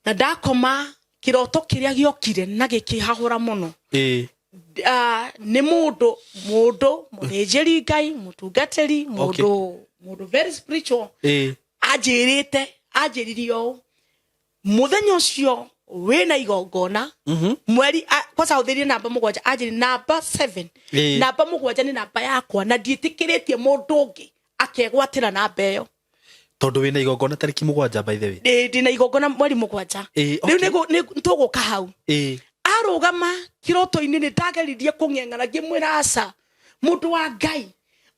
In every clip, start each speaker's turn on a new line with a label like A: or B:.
A: na ndakoma kiroto kiria giokire na gikihahura muno ni mundu munejeri ngai mutungateri mundu very spiritual ajiririo muthenya ucio wena igongona mweri kwa uthirie namba mugwanja ajiri namba 7 namba mugwanja ni namba yakwa na nditikiritie mundu ungi akegwatira namba iyo
B: tondu wina igongona tariki mugwanja by the way
A: ndina igongona mweri mugwanja riu ni tuguka hau arugama kiroto-ini ni ndageririe kung'eng'ana ngimwira aca mundu wa ngai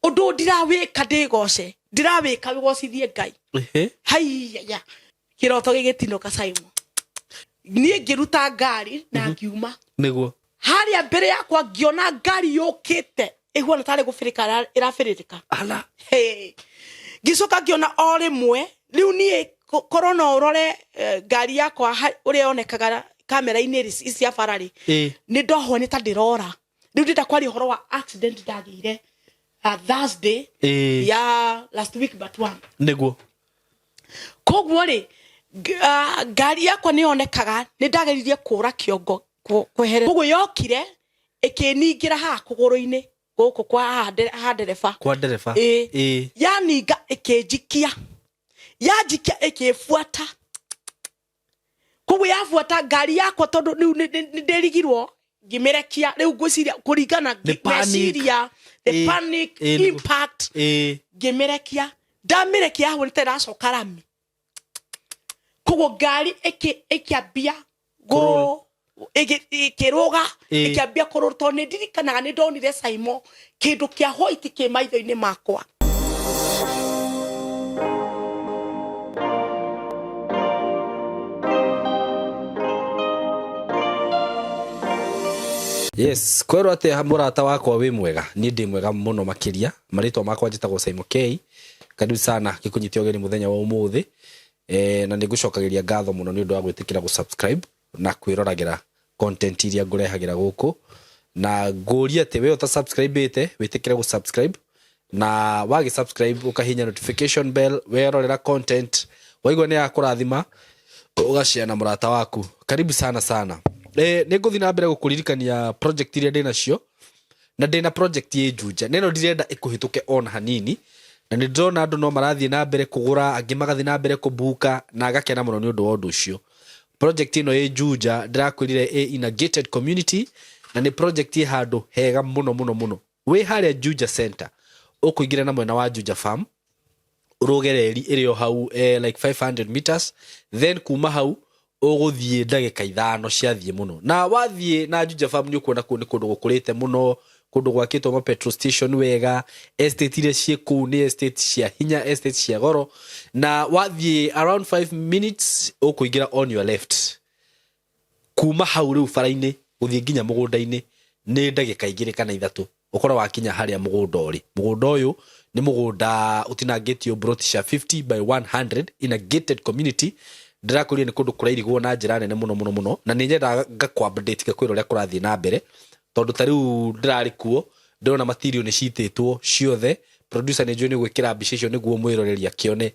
A: undu ndirawika ndigoce ndirawika wigocithie ngai haiya kiroto gigitinuka Simon nie ngiruta ngari na ngiuma
B: niguo
A: haria mbere yakwa ngiona ngari yukite ihwana tare gufirika irafiririka
B: ala
A: gicoka ngiona o rimwe riu nie korona urore ngari yakwa uria onekaga kamera-ini isi ya farari ni ndoho ni ta ndirora riu ndita kwari horo wa accident ndagire Thursday ya last week but one
B: niguo
A: koguo ri ngari yakwa ni onekaga ni ndageririe kura kiongo kwehere koguo yokire ikiningira ha kuguru-ini guku kwa ndereba yaninga ikinjikia yanjikia ikifuata koguo yafuata ngari yakwa tondu riu ndirigirwo ngimerekia riu ngwiciria kuringana ngwiciria the panic impact ngimerekia ndamerekia hau nitiracoka rami koguo ngari ikiambia ikiruga ikiambia kuruto ni ndirikanaga ni ndonire Simon kindu kia white ki maitho-ini makwa
B: yes kwero ate murata wakwa wi mwega ni ndi mwega muno makiria maritwa makwa njitagwo Simon K karibu sana gikunyitio geni muthenya wa umuthi na nigucokagiria ngatho muno ni undu wa gwitikira gusubscribe na kwiroragera content iria ngurehagira guku na nguria ate we uta subscribe ite witikire gusubscribe na wagi subscribe ukahinya notification bell werorera content waigwa ni akurathima ugashare na murata waku karibu sana niguthi na mbere gukuririkania project iria ndina cio na ndina project ye Juja neno ndirenda ikuhituke ona hanini na nindona andu no marathie na mbere kugura angi magathi na mbere kubuka na agakena muno ni undu wa undu ucio project ino ye Juja ndirakwirire in a gated community na ni project ye handu hega muno we haria Juja Center ukuingira na mwena wa Juja Farm urogereri irio hau like 500 meters then kuma hau uguthie ndagika 5 ciathie muno na wathie na Juja Farm ni ukuona ku ni kundu gukurite muno kundu gwakitwo ma petrol station wega estate ile cieku ni estate cia hinya estate cia goro na wathie around 5 minutes ukuingira on your left kuma hau riu faraini uthie nginya mugunda-ini ni ndagika 2 kana 3 ukora wakinya haria mugunda uri mugunda uyu ni mugunda utinangitio brotisha 50 by 100 in a gated community ndirakuria ni kundu kurairigwo na njira nene muno na ni nyenda ngakwa-update gakwira uria kurathie na mbere tondu tariu ndirari kuo ndona material ni cititwo ciothe producer ni njoni gwikira mbica icio niguo mwiroreria kione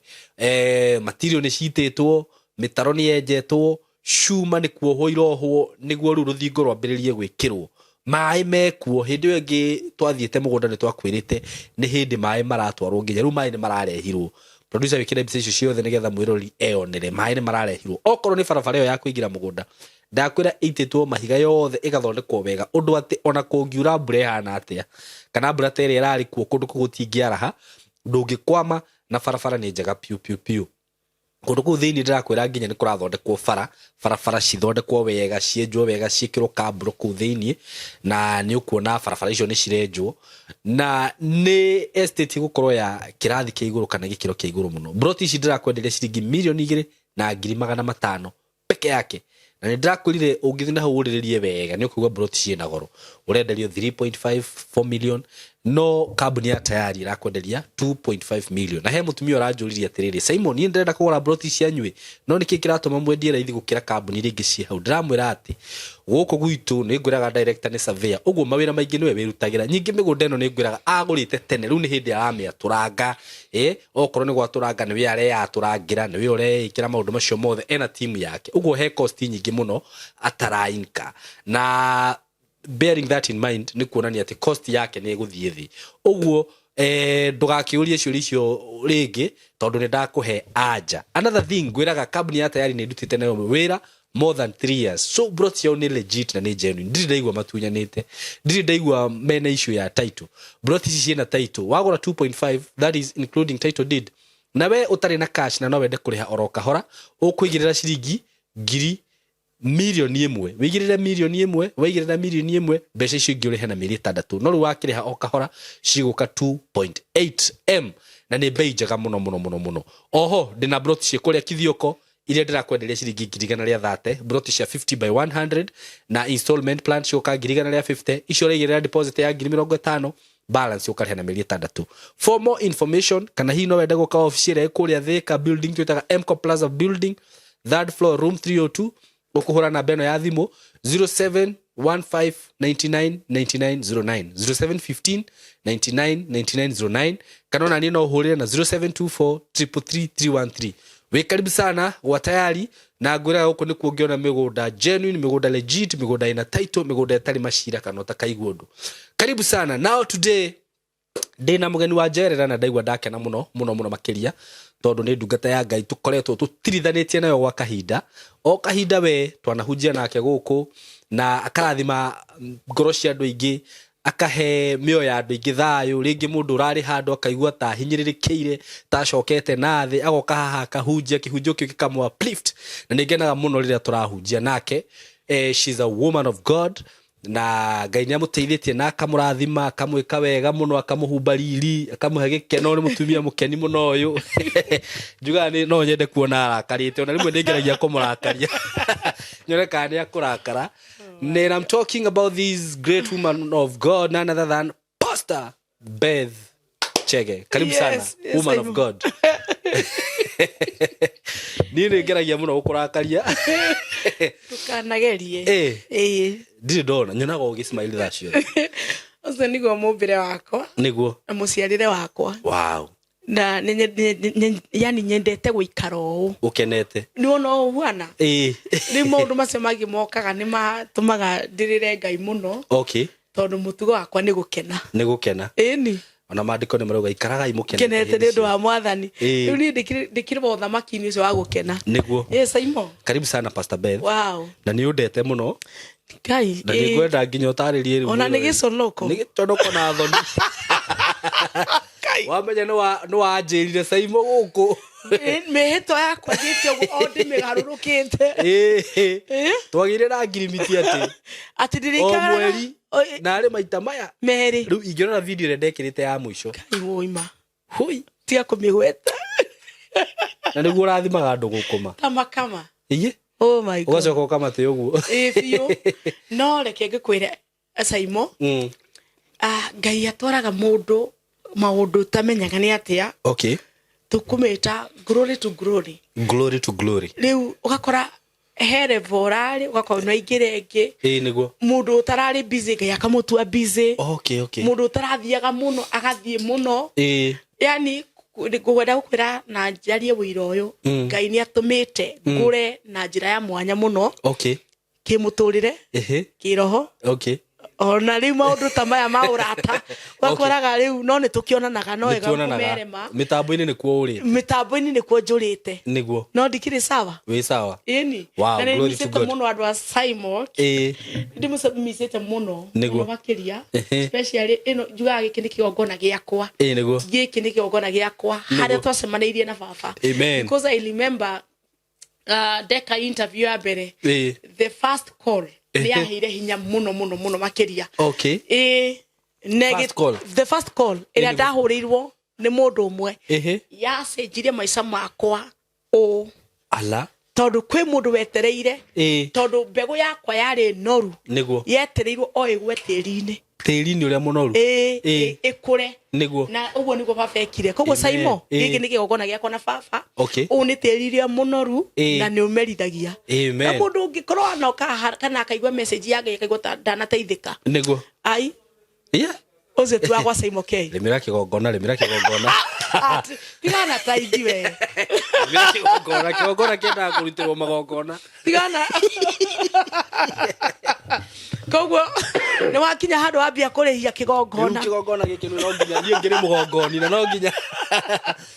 B: material ni cititwo mitaro ni yenjetwo shuma ni kuohwo irohwo niguo riu ruthingo rwambiririe gwikirwo mai mekuo hindi wengi twathiete mugunda ni twakwirite ni hindi mai maratwarwo nginya riu mai ni mararehirwo producer wikira mbica icio ciothe nigetha mwirori eonere mai ni mararehirwo okorwo ni barabara iyo ya kuingira mugunda ndakwira ititwo mahiga yothe igathondekwo wega undu ati ona kungiura mbura ihana atia kana mbura tere irari kuo kundu kugutingiaraha ndungikwama na barabara ni njega piu kundu ku thiini ndirakwira nginya ni kurathondekwo barabara cithondekwo wega cienjwo wega ciikirwo kaburo ku thiini na ni ukuona barabara icio ni cirenjwo na ni estate gukorwo ya kirathi kia iguru kana gikiro kia iguru muno broti ici ndirakwenderia ciringi milioni 2 na 500,000 peke yake na ni ndakwirire ungithina hau uriririe wega ni ukugwa broti ciena goro urenderio 3.5 4 million no kambuni ya tayari irakwenderia 2.5 million. Na he mutumia uranjuriria atiriri, Simon ni ndenda kugura broti cianywe no niki kiratuma mwendie raithi gukira kambuni ringi ci hau. Ndiramwira ati guku gwitu ni ngwiraga director ni surveyor, uguo mawira maingi niwe wirutagira. Nyingi migunda ino ni ngwiraga agurite tene, riu ni hindi aramia turanga okorwo ni gwaturanga niwe are ya turangira, niwe ore ikira maundu macio mothe ena team yake, uguo he cost nyingi muno atarainka. Na bearing that in mind ni kuonania ati cost yake ni guthie thi. Uguo ndugakiurie ciuri icio ringi tondu ni ndakuhe anja. Another thing ngwiraga kambuni ya tayari ni ndutite nayo wira more than 3 years, so broti yao ni legit na ni genuine. Ndiri ndaigua matunyanite, ndiri ndaigua mena issue ya title. Broti ici ciena title wagura 2.5, that is including title deed. Na we utari na cash na no wende kuriha oroka hora, ukuigirira ciringi ngiri milioni imwe, wigirira milioni imwe, waigirira milioni imwe, mbeca icio ingi urihe na miri 6, no ru wakiriha okahora ciguka 2.8M, na ni bei njega muno muno muno muno. Oho ndina broti cia kuria Kithioko ile ndirakwenderia ciringi 130, broti cia 50 by 100 na installment plan cioka 150, icio urigirira deposit ya 50, balance ukariha na miri 6. For more information kana hi no wende guka office ya kuria Thika building twitaga Mco Plaza building, 3rd floor room 302, ukuhura na beno ya thimu 0715999909 0715999909 kanona ni no uhurire na 0724333313. We karibu sana wa tayari na ngwira huko ni kuongeona migunda genuine, migunda legit, migunda ina title, migunda etari mashira kana takaigundo. Karibu sana. Now today ndina mugeni wa Jerera na ndaigwa ndake na muno muno muno makiria tondu ni ndungata ya Ngai tukoretwo tutirithanetie nayo gwa kahinda o kahinda. We twanahunjia nake guku na akarathima ngoro cia andu ingi, akahe mioyo ya andu ingi thayu. Ringi mundu urari handu akaigua ta hinyiririkire ta cokete nathi, agoka haha akahunjia kihunjio kio kikamwa uplift, na ningenaga muno riria turahunjia nake. She's a woman of God na Ngai ni amuteithitie na akamurathima, akamwika wega muno, akamuhumba riri, akamuhe gikeno. Ni mutumia mukeni muno uyu njuga ni no nyende kuona arakarite, ona rimwe ndingeragia kumurakaria nyore kana akurakara. And I'm talking about this great woman of God, none other than Pastor Beth Chege. Karibu sana. Woman of God. Nini ngeragia muno gukurakaria
A: tukanagerie
B: ndiri ndona nyonaga ugismile thacio
A: ucio niguo mumbire wakwa,
B: niguo
A: na muciarire wakwa.
B: Wow.
A: Na yani nyendete guikara uu ukenete ni wona uhuana ni maundu macio magi mokaga ni matumaga ndirire Ngai muno.
B: Okay.
A: Tondu mutugo wakwa ni gukena ni ona maandiko ni marauga ikaraga imukenete ni ndu wa Mwathani. Riu ni ndikirwa uthamaki-ini ucio wa gukena niguo. Simon,
B: karibu sana Pastor Beth.
A: Wow.
B: Na ni udete muno
A: Ngai,
B: na ni gwenda nginya utaririe riu
A: ona ni giconoko
B: na thoni wamenya no wanjirire Simon guku
A: mehito yakwa ngitio o ndimigarurukite
B: twagire na ngirimiti
A: ati ndirikara
B: mweri na ari maita maya
A: meri.
B: Riu ingirora video ire ndekirite ya mwisho
A: Ngai woima hui tia kumigweta
B: na niguo urathimaga andu gukuma
A: kama
B: iye.
A: Oh my God.
B: Ugacoka ukamate uguo
A: biu no reke ngikwire Simon. Ngai atwaraga mundu maundu tamenyaga ni atia.
B: Okay.
A: Tukumita glory to glory,
B: glory to glory.
A: Riu ugakora here vorari ugakora no ingirenge
B: niguo
A: mundu utarari busy Ngai akamutua busy.
B: Okay.
A: Mundu utarathiaga muno agathie muno. Yani ngwenda gukwira na njarie wira uyu Ngai ni atumite ngure na njira ya mwanya muno.
B: Okay.
A: Kimuturire kiroho.
B: Okay.
A: Ona riu maundu ta maya maurata wakoraga riu no ni tukionanaga no ega kumerema
B: mitambo-ini ni kuo uri
A: mitambo-ini ni kuo njurite
B: niguo
A: no ndikiri sawa
B: wi sawa
A: ini.
B: Wow,
A: na ni sete muno andu a Simon ndi musabimicete muno
B: niguo
A: makiria especially ino juga giki ni kiongona giakwa
B: niguo
A: giki ni kiongona giakwa haria twacemanairie na baba.
B: Amen.
A: Because I remember deka interview ya bere the first call ni ahire hinya muno muno muno makiria.
B: Okay.
A: The first call ira ndahurirwo ni mundu umwe ya cenjirie maica makwa o
B: ala
A: tondu kwi mundu wetereire tondu mbegu yakwa yari noru
B: niguo
A: yetereirwo o igwe tiri-ini
B: uria munoru
A: ikure
B: niguo
A: na uguo niguo baba ekire koguo Saimo giki ni kigogona giakwa na baba u ni tiri iria munoru na ni umerithagia na mundu ungikorwo anoka kana akaigua message yake akaigua ndanateithika niguo ai uze tu agwa Saimo K
B: lemira kigogona
A: tigana taithi we
B: kigogona kenda kurutirwo magogona
A: tigana koguo ni wakinya handu wambia kurihia kigogona
B: giki no nginya nie ngiri mugongoni na no nginya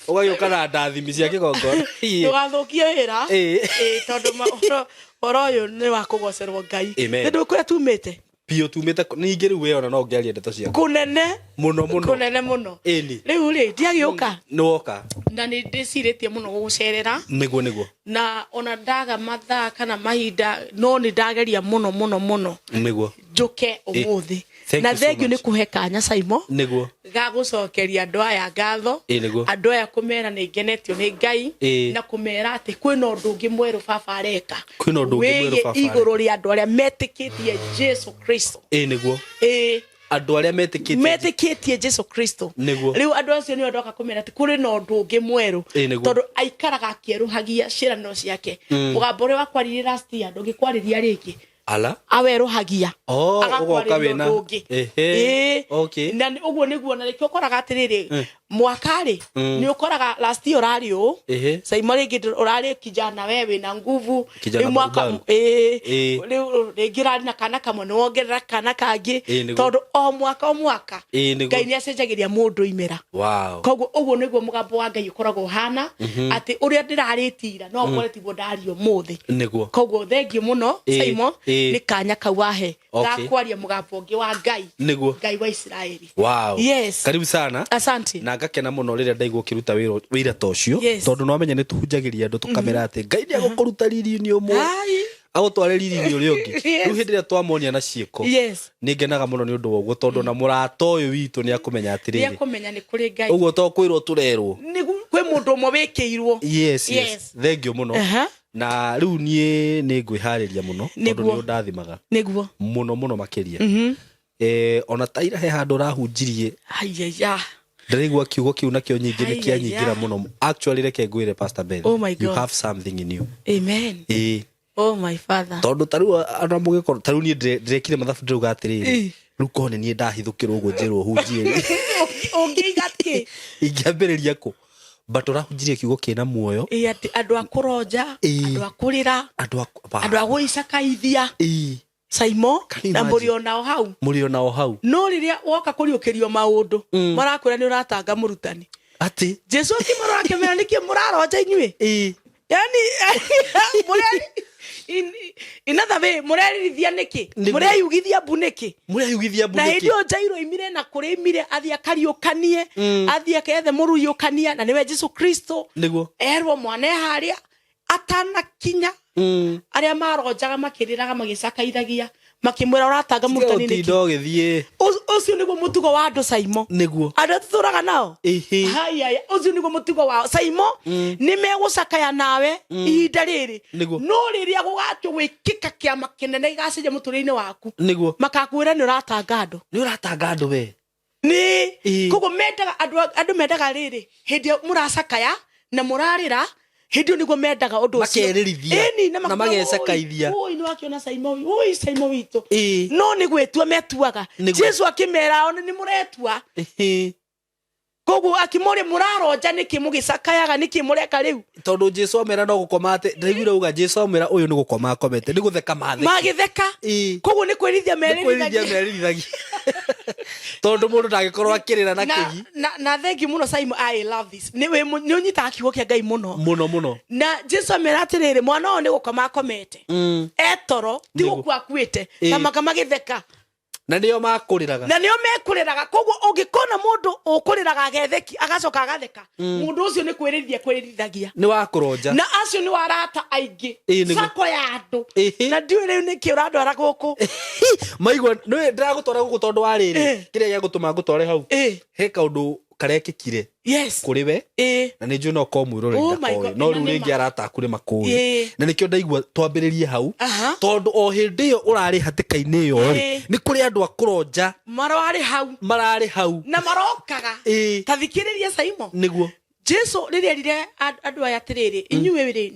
B: ugagiuka na ndathimi cia kigogona
A: tugathukie wira tondu oroyo ni wa kugocerwo Ngai ndu kuria tumite
B: pio tumite ningi riu weona no ngiaria ndeto cia
A: kunene muno
B: eni
A: riu ri ndiagiuka
B: noka
A: na ni ndiciritie muno gucerera
B: niguo
A: na ona ndaga mathaa kana mahinda no ni ndageria muno
B: niguo
A: njuke umuthi na thengio ni kuhe kanya Saimo
B: niguo
A: gagucokeria andu aya ngatho andu aya kumera ni ngenetio ni Ngai na kumera ati kwina undu ungi mweru baba areka iguru ri andu aria metikitie Jesu Kristo
B: niguo andu aria
A: metikitie Jesu Kristo riu andu acio ni andu akakumera ati kuri na undu ungi mweru tondu aikaraga akieruhagia cirano ciake mugambore wa kwarire last year ndungikwariria riki
B: ala
A: aweruhagia
B: ugoka wena
A: okay na uguo niguo na rikio koraga atiriri mwakari ni ukoraga last year urari u Saimo ringi urari kijana wewe na nguvu mwaka ringi na kana kamwe ni wongerera kana kangi tondu o mwaka Ngai ni acenjagiria mundu imera koguo uguo niguo mugambo wa Ngai ukoragwo hana ati uria ndiraritira no ukore tiguo ndario muthi koguo thengio muno Saimo ni kanya kawahe gakwaria mugambo ungi wa Ngai Ngai wa Israeli yes
B: karibu sana
A: asante
B: na ngakena muno riria ndaigwo kiruta wira tocio tondu no amenya ni tuhunjagiria andu tukamera ati Ngai ni agukuruta riri-ini umwe agutware riri-ini uria ungi riu hindi ria twamonia na ciiko ni ngenaga muno ni undu woguo tondu na murata uyu witu ni akumenya atiriri
A: ni akumenya ni kuri Ngai
B: uguo to kwirwo turerwo
A: ni kwi mundu umwe wikiirwo
B: yes thengio muno na riu nie ni ngwihariria muno tondu ni undathimaga
A: niguo
B: muno makiria ona taira he handu rahunjirie
A: ayaya
B: ndaigwa kiugo kiu nakio nyingi ni kianyingira muno actually reke ngwire Pastor Ben you have something in you
A: amen oh my father
B: tondu taru ana mugikoro taru ni ndirekire mathabu ndiruga atiriri riu kone ni ndahithukirwo uguo njirwo hunjie
A: ungigatike
B: ingiambiriria ku but urahunjirie kiugo kina muoyo
A: ati andu akuronja andu akurira andu aguicakaithia Saimo na murio nao hau no riria woka kuriukirio maundu marakwira ni uratanga murutani
B: ati
A: Jesu akimara akemera niki muraronja inyui yani in other way murerithia niki mureyugithia buniki na hindi o Jairo imire na kuri imire athia kariukanie athia kethe muruyukania na niwe Jesu Kristo erwo mwane haria atana kinya aria maronjaga makiriraga magicakaithagia makimwira uratanga murutani niki
B: ndogithie
A: ucio niguo mutugo wa andu Saimo
B: niguo
A: andu tuthuraga nao haya ucio niguo mutugo wa Saimo ni megucakaya nawe ihinda riri no riria gugatu gwikika kiama kinene igacenja muturire-ini waku
B: niguo
A: makakwira ni uratanga andu
B: we
A: ni koguo mendaga andu mendaga riri hindi muracakaya na murarira hindi niguo mendaga undu ucio
B: makerithia na magecakaithia
A: oi ni wakiona Saimo witu no ni gwetua metuaga Jesu akimera ona ni muretua koguo akimore muraronja niki mugicakayaga niki mureka riu
B: tondu Jesu amera no gukoma ate ndaiguire uga Jesu amera uyu ni gukoma akomete ni gutheka
A: magitheka koguo ni kwirithia
B: merithagia tondu mundu ndagikorwo akirira na kigi
A: na thengi muno Saimo I love this ni unyitaga kiugo kia Ngai muno na Jesu amera atiriri mwana uyu ni gukoma akomete etoro ti gukua akuite na magitheka
B: na nio mekuriraga
A: koguo ungikona mundu ukuriraga agetheki agacoka agatheka mundu ucio ni kwiririthagia
B: ni wakuronja
A: na acio ni warata aingi sako ya andu na ndiu riu ni ki uradwara guku
B: maigwa no ndiragutwara guku tondu wa riri kiria gia gutuma ngutware hau he kaundu karekikire
A: yes
B: kuri we na nĩ njũĩ no ko mwĩroreri ndakoĩ no rĩu rĩngĩ arataku nĩ makũĩ na nĩkĩo ndaigua twambĩrĩrie hau tondũ o hĩndĩ ĩyo ũrarĩ hatĩka-inĩ ĩyo rĩ nĩ kũrĩ andũ a kũronja mararĩ hau na marokaga ta thikĩrĩria Simon nĩguo Jesu rĩrĩa rĩrĩa andũ aya atĩrĩrĩ inyuĩ rĩ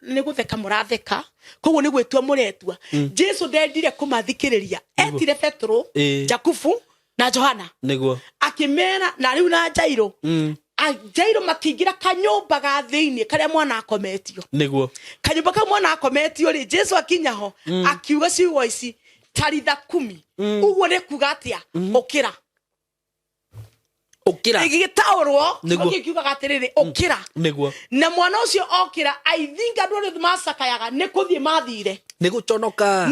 B: nĩ gũtheka mũratheka koguo nĩ gwĩtua mũretua Jesu ndendire kũmathikĩrĩria etire Petro Jakubu na Johana nĩguo akimera na rĩu na Jairo Jairo makĩingĩra kanyũmba ga thĩinĩ karĩa mwana akometio nĩguo kanyũmba ka mwana akometio rĩ Jesu akinyaho akiuga ciugo ici Talitha kumi ũguo nĩ kuga atĩa ũkĩra igitaurwo ukiuga atiriri ukira niguo na mwana ucio okira I think andu othe macakayaga ni kuthie mathire ni guconoka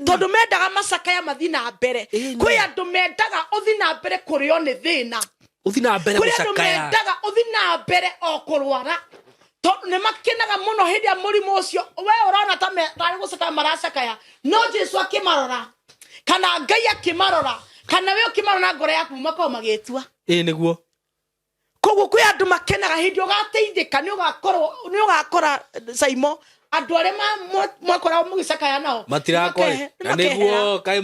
B: tondu mendaga macakaya mathina mbere kwi andu mendaga uthi na mbere kurio ni thina uthi na mbere gucakaya kwi andu mendaga uthi na mbere okurwara tondu ni makenaga muno hindi ya murimu ucio we urona ta mari gucakaya maracakaya no Jesu akimarora kana Ngai akimarora kana we ukimarona ngoro yaku makao magĩtua nĩguo koguo kwĩ andũ makenaga hĩndĩ ũgateithĩka nĩ ũgakora Simon andũ arĩa mwakora mũgĩcakaya nao matirakore na nĩguo kaĩ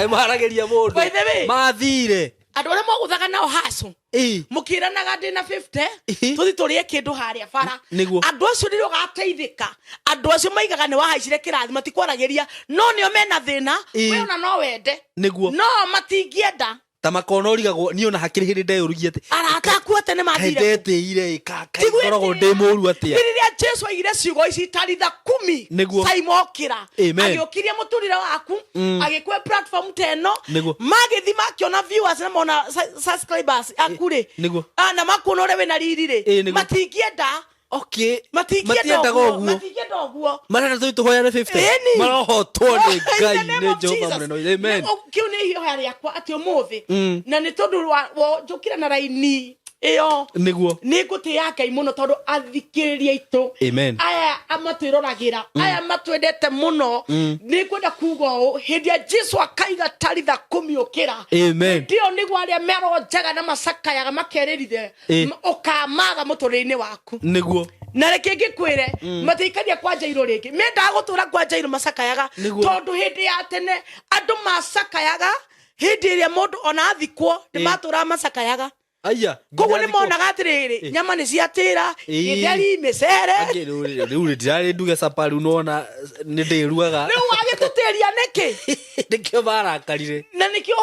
B: maragĩria mũndũ mathire andũ arĩa mwagũthaga nao hacu mũkĩranaga ndĩna 50 tũthi tũrĩe kĩndũ harĩa bara andũ acio nĩ ũgateithĩka andũ acio maigaga nĩ wahaicire kĩrathi matikwaragĩria no nĩo mena thĩna we ona no wende no matingĩenda ta makona ũrigagwo niĩ ona hakĩrĩ hĩndĩ ndeyũririe atĩ arataku atĩ nĩ mathire ndetĩire ngoragwo ndĩ mũru atĩa rĩrĩa Jesu aigire ciugo ici Talitha kumi Simon okĩra agĩũkirie mũtũrĩre waku agĩkwe platform teno magĩthi makĩona viewers na mona subscribers akũrĩ na makona ũrĩa wĩna riri rĩ matingĩenda okay matienda goguo marenda tũhoyane 50 marohotwo nĩ Ngai nĩ Jehova mũnene amen kiu nĩ ihoya rĩakwa atĩ ũmũthĩ na nĩ tondũ njũkira na raini iyo nĩguo nĩ ngũtĩya Ngai mũno tondũ athikĩrĩria itũ aya amatwĩroragira aya matwendete mũno nĩ kwenda kuga ũũ hĩndĩ ya Jesu akaiga Talitha kumi ũkĩra ndio nĩguo arĩa meronjaga na macakayaga makerĩrire ũkamaga mũtũrĩre-inĩ waku nĩguo na reke ngĩkwĩre mateikaria kwa Jairo rĩngĩ mendaga gũtũra kwa Jairo macakayaga tondũ hĩndĩ ya tene andũ macakayaga hĩndĩ ĩrĩa mũndũ ona athikwo nĩ matũra macakayaga aya koguo nĩ monaga atĩrĩrĩ nyama nĩ ciatĩra gĩtheri mĩcere rĩu ndirarĩ nduge sapa rĩu nona nĩ ndĩruaga rĩu wagĩtũtĩria nĩkĩ nĩkĩo barakarire na nĩkĩo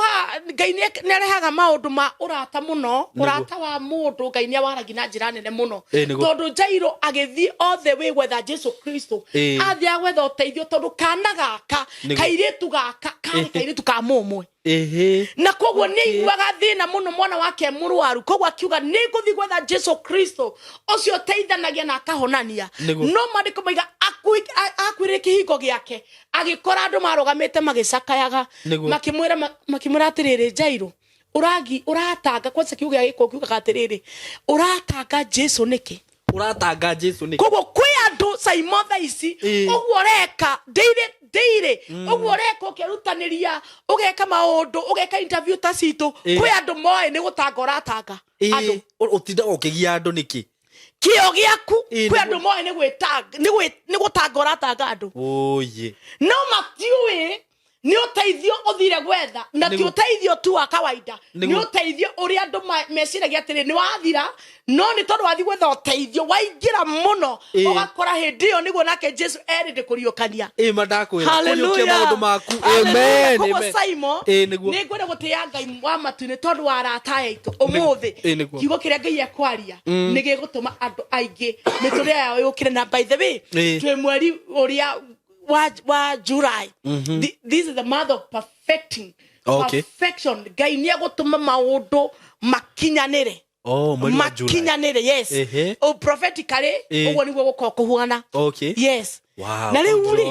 B: Ngai nĩ arehaga maũndũ ma ũrata mũno ũrata wa mũndũ Ngai nĩ awaragia na njĩra nene mũno tondũ Jairo agĩthiĩ all the way gwetha Jesu Kristo athiĩ gwetha ũteithio tondũ kana gaka kairĩtu gaka karĩ kairĩtu ka mũmwe na koguo nĩ iguaga thĩna mũno mwana wake mũrwaru koguo akiuga nĩ ngũthiĩ gwetha Jesu Kristo ũcio teithanagia na akahonania no maandĩko maiga akwĩrĩre kĩhingo gĩake agĩkora andũ marũgamĩte magĩcakayaga makĩmwĩra atĩrĩrĩ Jairo ũratanga kwanza kiugo gĩako kiugaga atĩrĩrĩ ũratanga Jesu nĩkĩ koguo kwĩ andũ Simon thaa ici ũguo reka ndeire ũguo reka ũkĩrutanĩria ũgeka maũndũ ũgeka interview ta citũ kwĩ andũ moĩ nĩ gũtanga ũratanga andũ ũtinda ũkĩgia andũ nĩkĩ kĩo gĩaku kwĩ andũ moĩ nĩ gũtanga ũratanga andũ no matiũĩ ni uteithio uthire gwetha na ti uteithio tu wa kawaida ni uteithio uri andu meciragia atiri ni wathira no ni tondu wathi gwetha uteithio waingira muno ugakora hindi yo niguo nake Jesu erinde kuriukania mandakwira kuriukia maundu maku amen amen Simon ni ngwenda gutia Ngai wa matu-ini tondu wa arata aitu umuthi kiugo kiria Ngai akwaria ni gigutuma andu aingi miturire yao yukire na by the way twe mweri uria wa July this is the month of perfection Ngai ni agutuma maundu makinyanire makinyanire yes prophetically uguo niguo gukorwo kuhana yes na riu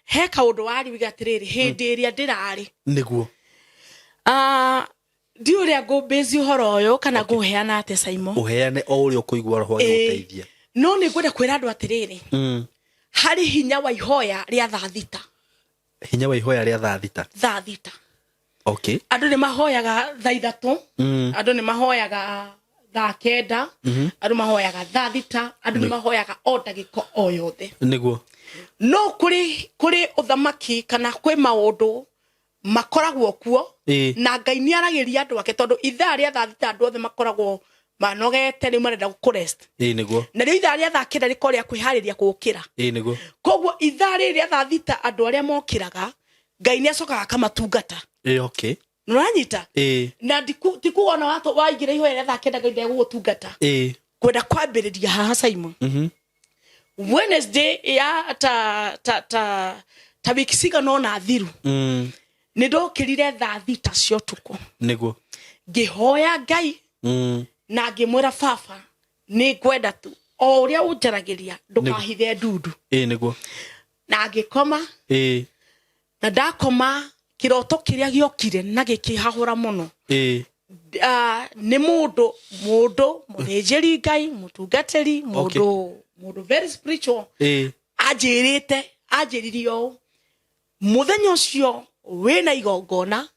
B: he kaundu wari wiga atiriri hindi iria ndirari niguo ndiuria ngũmbĩzi ũhoro ũyũ kana ngũheana atĩ Simon uheane o ũrĩa ũkũigua roho agũteithia no nĩ ngwenda kwĩra andũ atĩrĩrĩ harĩ hinya wa ihoya rĩa thaa thita Okay.
A: Andu ni mahoyaga thaa 3, andu ni mahoyaga thaa 9, andu mahoyaga thaa 6, andu ni mahoyaga o ndagika o yothe.
B: Niguo.
A: No kuri uthamaki kana kwi maundu makoragwo kuo na Ngai ni aragiria andu ake tondu ithaa ria thaa 6 andu othe makoragwo manogete ni marenda kurest.
B: Niguo.
A: Na ri ithaa ria thaa 9 rikoria kwihariria gukira.
B: Niguo.
A: Koguo ithaa ria thaa 6 andu aria mokiraga Ngai ni acokaga kamatungata.
B: Okay.
A: Nuranyita? Na tikuona watu waigire ihoya thaa 9 Ngai ndegugutungata. Kwenda kwambiriria haha Simon. Wednesday ya ta wiki cigana na thiru. Ni ndokirire thaa 6 cia utuku.
B: Niguo.
A: Ngihoya Ngai. Na ngimwira baba ni ngwenda tu o uria unjaragiria ndukahithe ndundu.
B: Niguo.
A: Na ngikoma. Na ndakoma kiroto kiria giokire na gikihahura muno. Ni mundu muthĩnjĩri Ngai mutungatĩri mundu very spiritual. Anjĩrĩrie o muthenya ucio wina igongona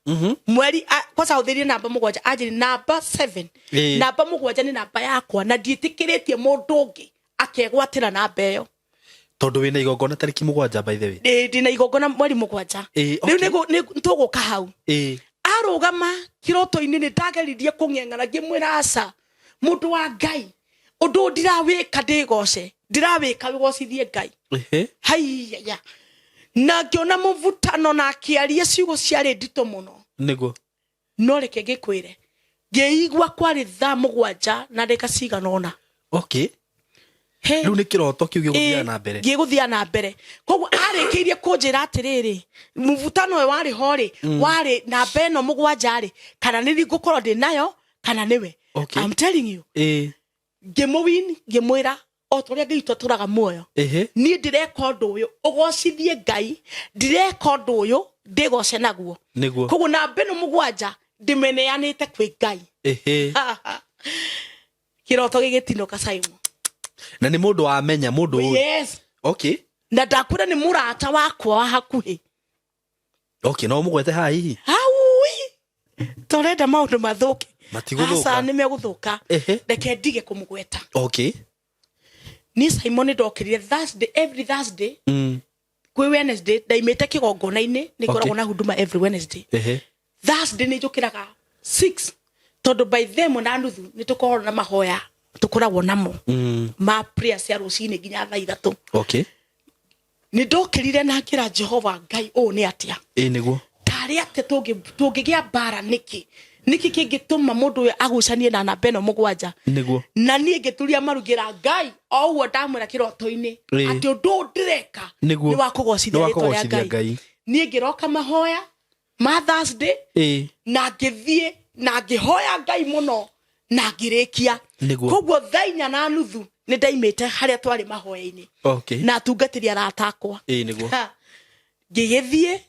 A: mweri kwanza uthirie namba 7 anjĩrĩ namba 7 namba 7 ni namba yakwa na ndiĩtĩkĩrĩtie mundu ũngĩ akegwatĩra namba ĩyo
B: tondu wina igongona tariki 7 by the way.
A: Ndina igongona mweri 7. Riu ni tuguka hau. Arugama kiroto-ini ni ndageririe kung'eng'ana ngimwira aca mundu wa Ngai undu ndirawika ndigoce ndirawika wigocithie Ngai. Haiya na ngiona muvutano na akiaria ciugo ciarĩ ndito muno.
B: Niguo.
A: No reke ngikwire ngiigua kwari thaa 7 na ndeka cigana ona.
B: Okay. Riu ni kiroto kiu giguthia na mbere.
A: Giguthia na mbere. Koguo arikiirie kunjira atiriri muvutano we wari hori wari na beno 7 ri kana ni ngukorwo ndi nayo kana niwe.
B: Okay.
A: I'm telling you. Ngimuwini ngimwira o turia Ngai turaga muoyo. Ni ndireka undu uyu ugocithie Ngai ndireka undu uyu ndigoce naguo.
B: Niguo.
A: Koguo na beno 7 ndimeneanite kwi Ngai. Kiroto gigitinuka Simon.
B: Na ni mundu amenya mundu uyu.
A: Yes.
B: Okay.
A: Na ndakwira ni murata wakwa wa hakuhi.
B: Okay, no mugwete ha hihi.
A: Aui. Torenda maundu mathuke.
B: Matiguthuka.
A: Asa ni meguthuka. Reke ndige kumugweta.
B: Okay.
A: Ni Simon ndokirire Thursday every Thursday. Kwi Wednesday ndaimite kigongona-ini ni koragwo na huduma every Wednesday. Thursday ni njukiraga 6 tondu by them na nuthu ni tukorwo na mahoya tukoragwo namo ma prayer cia rucini nginya thaa 3.
B: Okay.
A: Ni ndokirire na ngira Jehova Ngai o ni atia.
B: Niguo.
A: Tari ate tungigia bara niki kingituma mundu uyu agucanie na namba eno 7.
B: Niguo.
A: Na nie ngituria marugira Ngai o uo ndamwira kiroto-ini ati undu ndireka ni wa kugocithia ritwa ria Ngai. Nie ngiroka mahoya ma Thursday na ngithie na ngihoya Ngai muno na ngirikia. Koguo thaa 4:30 ni ndaimite haria twari mahoya-ini.
B: Okay.
A: Na tungatiri arata akwa.
B: Niguo.
A: Ngigithie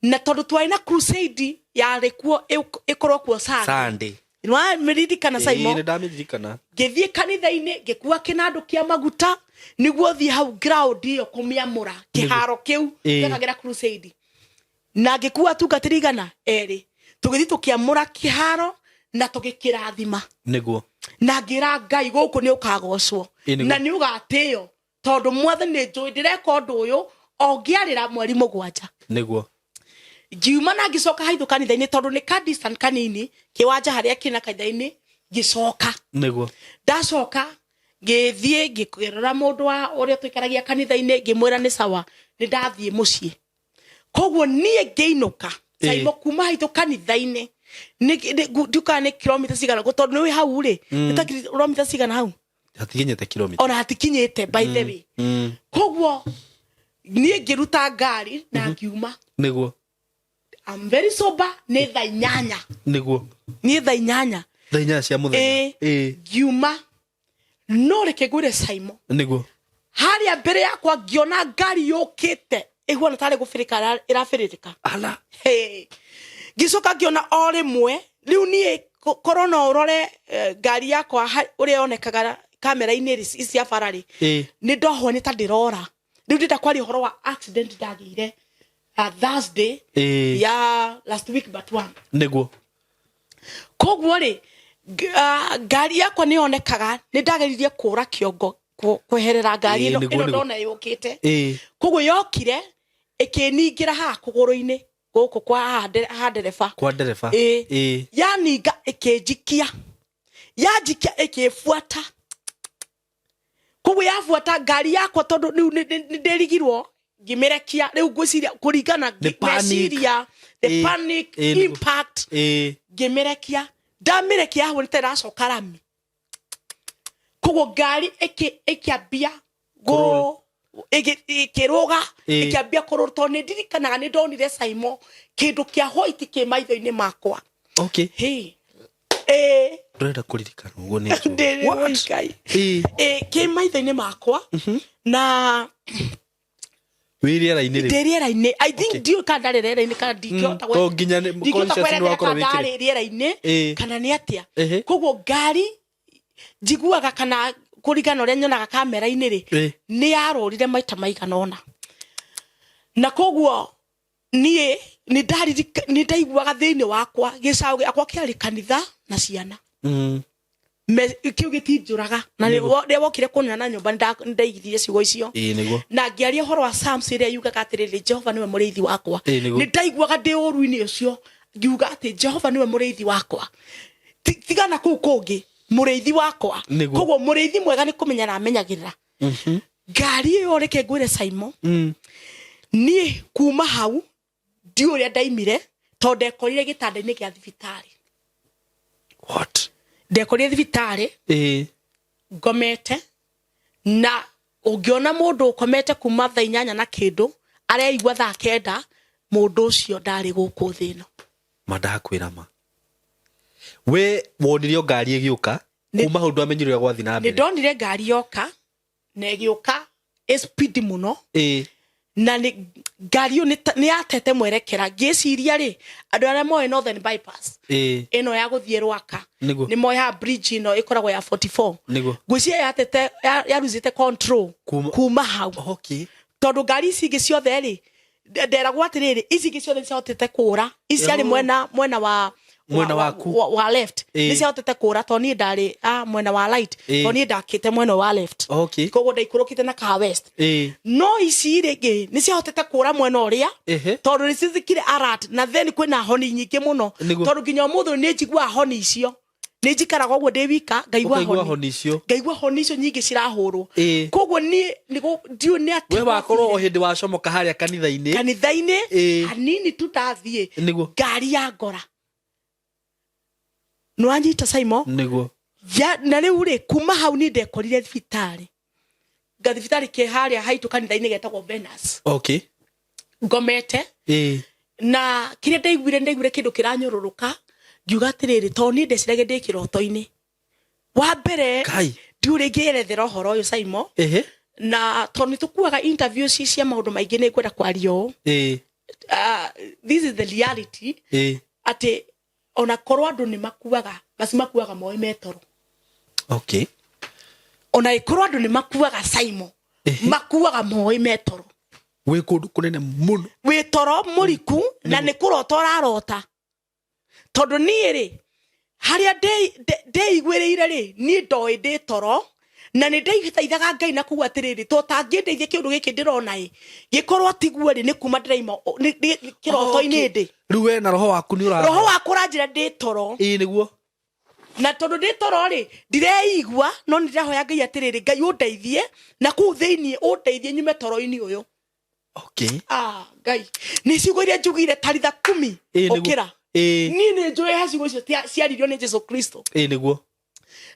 A: na tondu twari na crusade yari kuo ikorwo kuo Sunday. Nwa miririkana Simon.
B: Ni ndamiririkana.
A: Ngithie kanitha-ini ngikua kinandu kia maguta niguo thie hau ground iyo kumiamura kiharo kiu gikagira crusade. Na ngikua tungatiri igana eri tugithi tukiamura kiharo na tugikirathima.
B: Niguo.
A: Na ngira Ngai guku ni ukagocwo na ni ugatio tondu mwathani njui ndireka undu uyu ongiarira mweri 7.
B: Niguo.
A: Ngiuma na ngicoka haithu kanitha-ini tondu ni ka distance kanini kiwanja haria kina kanitha-ini ngicoka.
B: Niguo.
A: Ndacoka ngithie ngikirora mundu wa uria twikaragia kanitha-ini ngimwira ni sawa ni ndathie mucii. Koguo nie ngeinuka Simon kuma haithu kanitha-ini duka ni kilomita cigana tondu ni wi hau ri ni kilomita cigana hau
B: hatikinyete kilomita
A: ona hatikinyete by the way. Koguo nie ngiruta ngari na ngiuma.
B: Niguo.
A: I'm very sober ni thaa 8.
B: Niguo.
A: Ni thaa 8.
B: Thaa 8 cia muthenya.
A: Ngiuma no reke ngwire Simon.
B: Niguo.
A: Haria mbere yakwa ngiona ngari yukite ihwana tare gufirika irafiririka.
B: Ala.
A: Gicoka ngiona o rimwe riu nie korona urore ngari yakwa uria onekaga kamera-ini iri cia barari ni ndohwo ni ta ndirora riu ndinda kwari horo wa accident ndagire Thursday ya last week but one
B: niguo
A: koguo ri ngari yakwa ni onekaga ni ndageririe kura kiongo kweherera ngari ino ndona yukite koguo yokire ikiningira ha kuguru-ini guku kwa ndereba yaninga ikinjikia yanjikia ikifuata koguo yafuata ngari yakwa tondu riu ndirigirwo ngimerekia riu ngwiciria kuringana meciria the panic impact ngimerekia ndamerekia hawo nitaracoka rami koguo ngari ikiambia go ikiruga ikiambia kuruto ni ndirikanaga ni ndonire Saimo kindu kia white ki maitho-ini makwa hey
B: ndurenda kuririkana uguo ni
A: what ki maitho-ini makwa na
B: Wiriera-ini
A: I think dio kana rerera-ini kana ndikiota
B: to nginya conscious no akoro wikire
A: rerera-ini kana ni atia koguo ngari njiguaga kana kurigana uria nyonaga kamera-ini ri ni yarorire maita maigana ona na koguo ni ndaiguaga thiini wakwa gicau giakwa kiari kanitha na ciana kiu gitinjuraga na ni wokire kunyona na nyumba ndaigithie ciugo icio na ngiaria horo wa Psalms iria yugaga atiriri Jehova niwe muriithi wakwa ni ndaiguaga ndi uru-ini ucio ngiuga ati Jehova niwe muriithi wakwa tigana kuu kungi muriithi wakwa koguo muriithi mwega ni kumenya na amenyagirira ngari iyo reke ngwire Saimo ni kuma hau ndi uria ndaimire to ndekorire gitanda-ini gia thibitari
B: what
A: ndekorire thibitari ngomete na ungiona mundu ukomete kuma thaa 8 na kindu areigua thaa 9 mundu ucio ndari guku thino
B: mandakwira ma we wonirio ngari igiuka kuma hau ndamenyire gwathi na mbere
A: ni ndonire ngari yoka na igiuka speed muno na ni ngari yo ni atete mwerekera ngiciria ri andu aria moe Northern Bypass ino ya guthie Rwaka ni moe ha bridge ino ikoragwo ya 44 ngwiciria yatete yaruzite control kuma hau tondu ngari ici ingi ciothe ri nderagwo atiriri ici ingi ciothe ciotete kura ici ari mwena waku wa left ni ciotete kura to ni ndari mwena wa right to ni ndakite mwena wa left koguo ndaikurukite na ka west no ici ringi ni ciotete kura mwena uria tondu ni cithikire alert na then kwina honi nyingi muno tondu nginya muthu ni njigua honi icio ni njikaraga uguo ndi wika ngaigua honi icio nyingi cirahurwo koguo ni ndio ni ati
B: we wakorwo hindi wacomoka haria kanitha-ini
A: hanini tutathie ngari ya ngora nwanyita Saimo
B: niguo
A: na riu ri kuma hau ni ndekorire thibitari gathibitari ke haria haitu kanitha-ini getagwo Venus ngomete na kiria ndaiguire kindu kiranyururuka ngiuga atiriri to ni ndecirage ndi kiroto-ini wa mbere ndiuri ngierethera uhoro uyu Saimo na to ni tukuaga interviews cia maundu maingi ni kwenda kwario this is the reality ati ona korwo andu ni makuaga basi makuaga moi metoro ona ikorwo andu ni makuaga Saimo makuaga moi metoro
B: we kundu kunene muno
A: we toro muriku na ni kurota urarota tondu ni ri haria ndeiguireire ri ni ndoi ndi toro na ni ndeithaithaga Ngai na kuga atiriri to tangindeithie kiundu giki ndirona gikorwo tiguo ri ni kuma ndiraima kiroto-ini ndi
B: riu we na roho waku ni
A: roho waku ranjira ndi toro
B: niguo
A: na tondu ndi toro ri ndireigua no ndirahoya Ngai atiriri Ngai undeithie na kuu thiini undeithie nyume toro-ini uyu Ngai ni ciugo iria njugire taritha 10 ukira ni njui haciugo icio ciaririo ni Jesu Kristo
B: niguo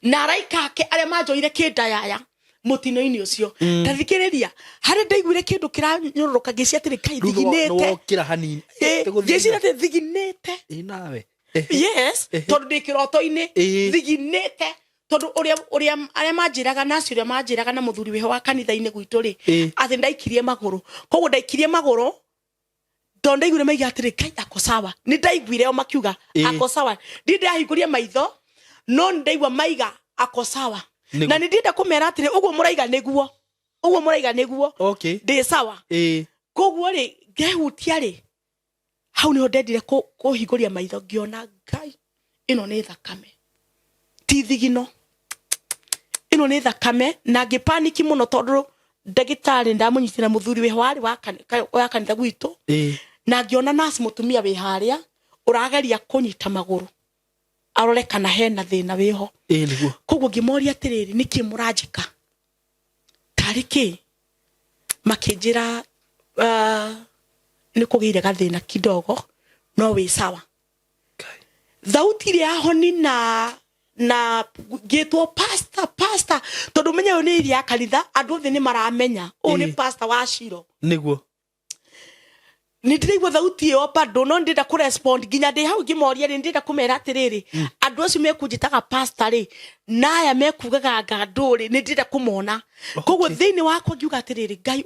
A: na araika ake aria manjoire kindayaya mutino-ini ucio tathikiriria hari ndaiguire kindu kiranyururuka ngiciria atiri Kai thiginite
B: wokira hanini
A: ngiciria ati thiginite
B: nawe
A: yes tondu ndi kiroto-ini thiginite tondu uria aria manjiraga na acio uria manjiraga na muthuri wiho wa kanitha-ini gwitu ri ati ndaikirie maguru koguo ndaikirie maguru tondu ndaiguire maiga atiri Kai ako sawa ni ndaiguire o makiuga ako sawa ndi ndahinguria maitho no ndaigua maiga ako sawa na ni ndinda kumera atiri uguo muraiga niguo ndi sawa koguo ri ngehutia ri hau niho ndendire kuhinguria maitho ngiona Ngai ino ni thakame ti thigino ino ni thakame na ngipaniki muno tondu ndagitari ndamunyitira muthuri we hwari wa kanitha gwitu na ngiona nasi mutumia we haria urageria kunyita maguru arore kana hena thina wiho
B: niguo
A: koguo ngimoria atiriri niki muranjika tariki makinjira ni kugire gathina kidogo no wi sawa thauti ri ahoni na getwo pastor tondu menya ni iri ya kanitha andu othe ni maramenya o ni pastor wa Shiro
B: niguo
A: ni ndirigwa thauti yo bado no ndenda ku respond ginya ndi hau ngimoria ri ndenda kumera atiriri andu acio mekunjitaga pastor ri naya mekugaga nganduri ni ndenda kumona koguo thiini wakwa ngiuga atiriri Ngai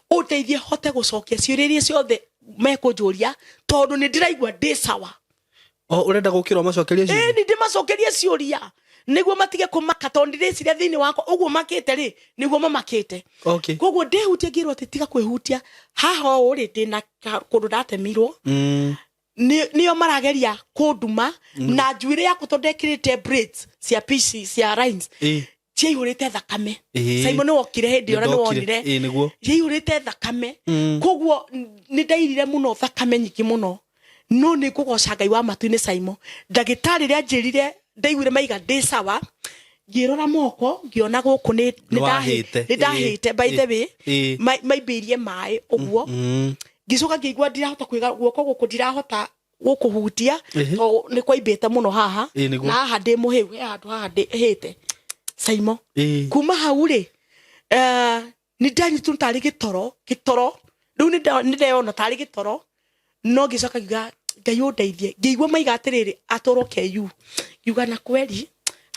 A: uteithie hote gucokia ciuriria ciothe mekunjuria tondu ni ndiraigwa ndi sawa
B: urenda gukirwo macokeria ciuria
A: ni ndimacokeria ciuria niguo matige kumaka tondu ndiciria thiini wakwa uguo makite ri niguo mamakite
B: okay
A: koguo ndehutia ngirwo tiga kwihutia haha uri ndina kundu ndatemirwo nio marageria kunduma na njuire ya kutondekirite braids cia PC cia lines ciihurite thakame Simon wokire hindi ora no wonire
B: niguo
A: ciihurite thakame koguo ni ndairire muno thakame nyiki muno no ni kugoca Ngai wa matu-ini Simon ndagitari ria njirire ndaiguire maiga ndi sawa ngirora moko ngiona guku ni ndahite by the way maibirie mai uguo ngicoka ngigwa ndirahota kwiga guoko guku ndirahota gukuhutia to ni kwaibite muno haha na haha ndi muhiu handu haha hite Simon kuma hau ri ni ndanyitwo tari gitoro riu ni ndeyona tari gitoro no ngicoka ngiuga Ngai undeithie ngigwa maiga atiriri atoroke yu yuga na kweli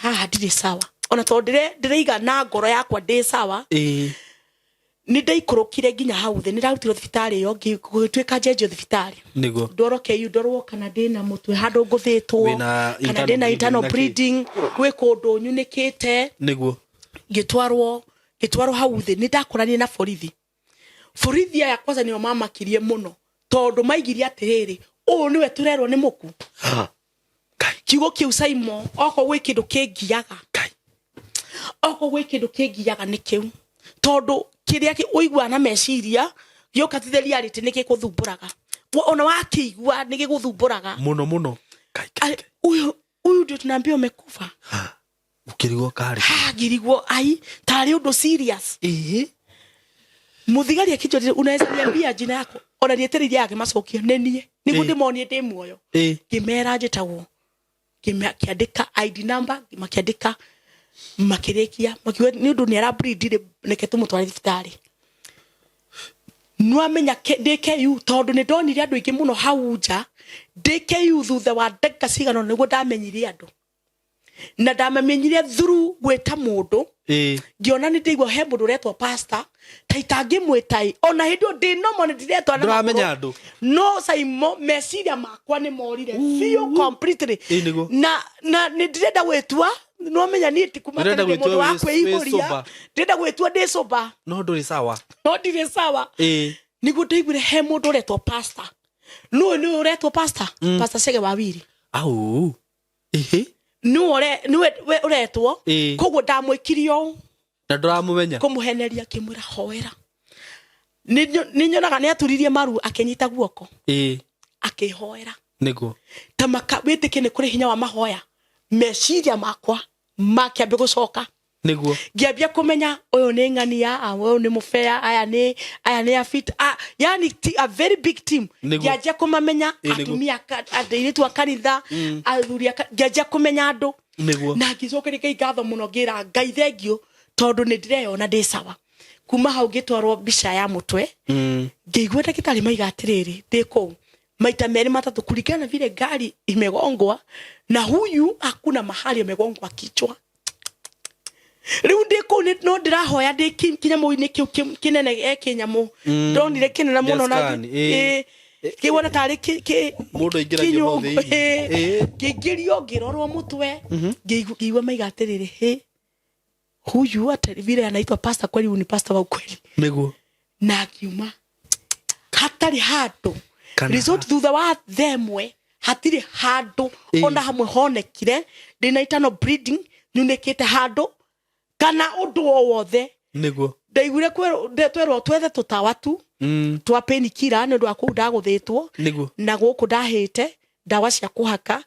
A: haha ndiri sawa ona to ndireiga na ngoro yakwa ndi sawa
B: ni
A: ndaikurukire nginya hau the nirarutirwo thibitari yo ngitwika njenjo thibitari
B: niguo
A: ndoroke yu ndorwo kana ndina mutwe handu nguthitwo kana ndina internal bleeding gwi kundu nyunikite
B: niguo
A: ngitwarwo hau the nindakurania na borithi ya kwanza niyo mamakirie muno tondu maigiria atiriri niwe turerwo ni muku kiugo kiu Simon oko gwi kindu kingiaga ni kiu tondu kiria uigwa na meciria yoka titheria riti nikikuthumburaga ona wakigwa nikiguthumburaga
B: muno
A: uyu ndio tunaambia umekufa
B: ukirigwo kari
A: ngirigwo ai tari undu serious muthigari akijoje unaweza niambia jina yako ona nieteriria yake macokio nenie niguo ndimonie ndi muoyo ngimera njitagwo kiandika ID number makiandika makirikia makiwe ni undu ni ara breed neke tumutware thibitari nwamenya DKU tondu ni ndonire andu ingi muno hau nja DKU thutha wa ndeka cigano niguo ndamenyire andu na ndamenyire through gweta mundu ngiona ni ndigwa he mundu retwa pastor taitangi mwitai ona hindu ndi no mo ndiretwa na
B: ndamenya andu
A: no Simon meciria makwa ni morire feel completely na ni ndirenda gwetwa no menya ni tikumata ni mundu wa kwiiguria ndirenda gwetwa ndi soba
B: no nduri sawa
A: niguo ndaiguire he mundu retwa pastor no ni retwa pastor pastor Chege Wawiri
B: au
A: niwe uretwo koguo ndamwikirio
B: na ndaramumenya
A: kumuheneria kimwira hoera ni nyonaga ni aturirie maru akenyita guoko akihoera
B: niguo
A: tamaka witike ni kuri hinya wa mahoya meciria makwa makiambe gucoka
B: niguo
A: ngiambia kumenya uyu ni ng'ania uyu ni mufea aya ni afit yani a very big team ngiambia kumamenya atumia adeiritu akanitha athuria ngiambia kumenya andu na ngicokeria ngatho muno ngira Ngai thengio tondu ni ndireyona ndi sawa kuma hau ngitwarwo mbica ya mutwe ngigwa ndagitari maiga atiriri ndi kou maita meri matatu kulikana vile gari imegongwa na huyu hakuna mahali amegongwa kichwa riu ndiko no ndirahoya ndikinya muini kiu kinene kinyamu ndonire kinene muno na kiwona tari
B: mundu ingiragia mothe
A: ngigirio ngirorwo mutwe ngigwa maiga atiriri huyu hata vile anaitwa pastor kweli ni pastor wa kweli
B: niguo
A: na kiuma hatari hando resort thutha wa themwe hatiri hando ona hamwe honekire ndina itano breeding nyunekete hando kana undu wothe
B: niguo
A: ndaigure twerwo twethe tutawatu twa penikira ni ndu aku ndaguthitwo
B: niguo
A: na guku ndahite ndawa cia kuhaka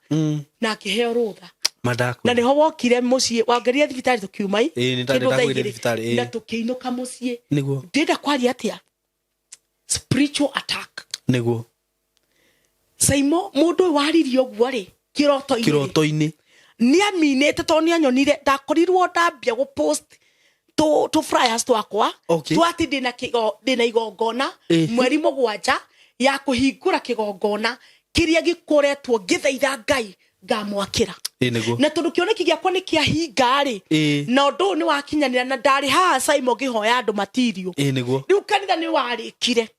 A: na kiheo rutha
B: madako
A: na niho wokire mucii wangeria thibitari tukiumai
B: thibitari
A: na tukiinuka mucii
B: niguo
A: ndenda kwari atia spiritual attack
B: niguo
A: Saimo mundu waririo guo ri kiroto-ini ni aminete to ni anyonire ndakorirwo ndambia gu post to flyers twakwa twati ndina igongona mweri mugwanja ya kuhingura kigongona kiria gikoretwo githaitha Ngai ngamwakira na tondu kioneki giakwa ni kia hinga ri na ndu ni wakinyanira na ndari ha Saimo gihoya andu material riu kanitha ni warikire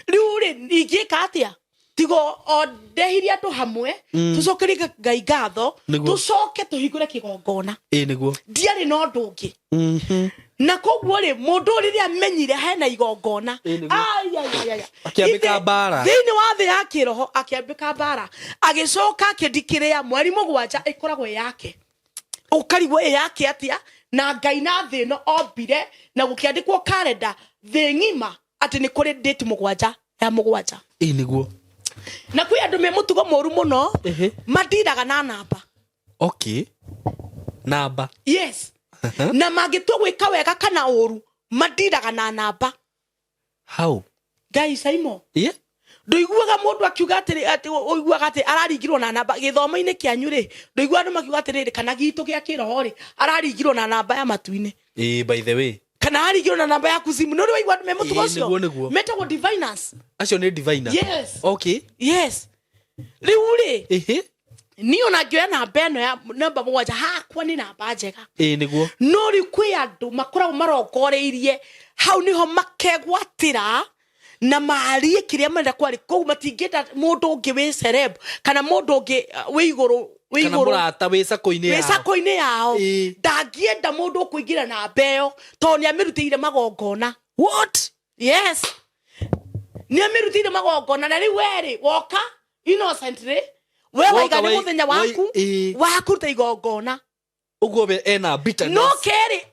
A: riu ri ingika atia tigo odehiria tu hamwe tucokerie Ngai ngatho tucoke tuhingure kigongona
B: niguo
A: ndiari no ndungi na koguo ri mundu riria amenyire hena igongona
B: akiambika bara
A: thini wa thi ya kiroho akiambika bara agicoka akindikiria mweri mugwanja ikoragwo yake ukarigwo yake atia na Ngai na thi no ombire na gukiandikwo calendar thi ngima ati ni kuri date mugwanja ya mugwanja
B: niguo
A: na kwi andu me mutugo moru muno madiraga na namba
B: namba
A: yes na magitwa gwika wega kana uru madiraga na namba
B: how
A: Ngai Saimo nduiguaga mundu akiuga ati uiguaga ati araringirwo na namba githomo-ini kianyu ri nduigua andu makiuga ati kana gitu gia kiroho ri araringirwo na namba ya matu-ini
B: by the way
A: kana aringirwo na namba ya kuzimu no ri waigua andu me mutugo ucio metagwo diviners
B: acio ni diviner
A: yes riu ri ni ona ngioya namba eno ya namba mugwanja hakwa ni namba njega
B: niguo
A: no ri kwi andu makoragwo marongoreirie hau niho makegwatira na marie kiria menda kwari kou matingenda mundu ungi wi celeb kana mundu ungi wi iguru
B: kana murata wi
A: sako-ini yao ndangienda mundu ukuingira na mbeo to ni amirutire magongona
B: what
A: yes ni amirutire magongona na riu weri woka innocently we waigani muthenya waku wakuruta igongona
B: uguo be ena bitterness
A: no keri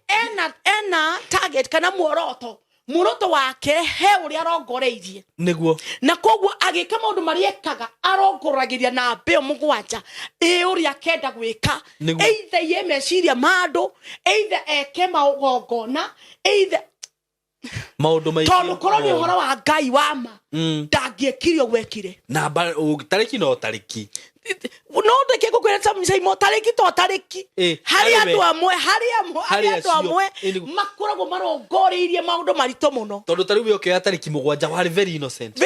A: ena target kana muoroto wake he uria arongoreirie
B: niguo
A: na koguo agika maundu mariekaga arongoragiria na mbeo mugwanja uria kenda gwika either ye meciria mandu either eke maugongona either
B: maundu maiki
A: tondu korwo ni uhoro wa Ngai wa ma ndangiekirio gwekire
B: na tariki no tariki
A: no ndeke gukwira Saimo tariki to tariki hari andu amwe makoragwo marongoreirie maundu marito muno
B: tondu tariu we okioya tariki mugwanja wari very innocent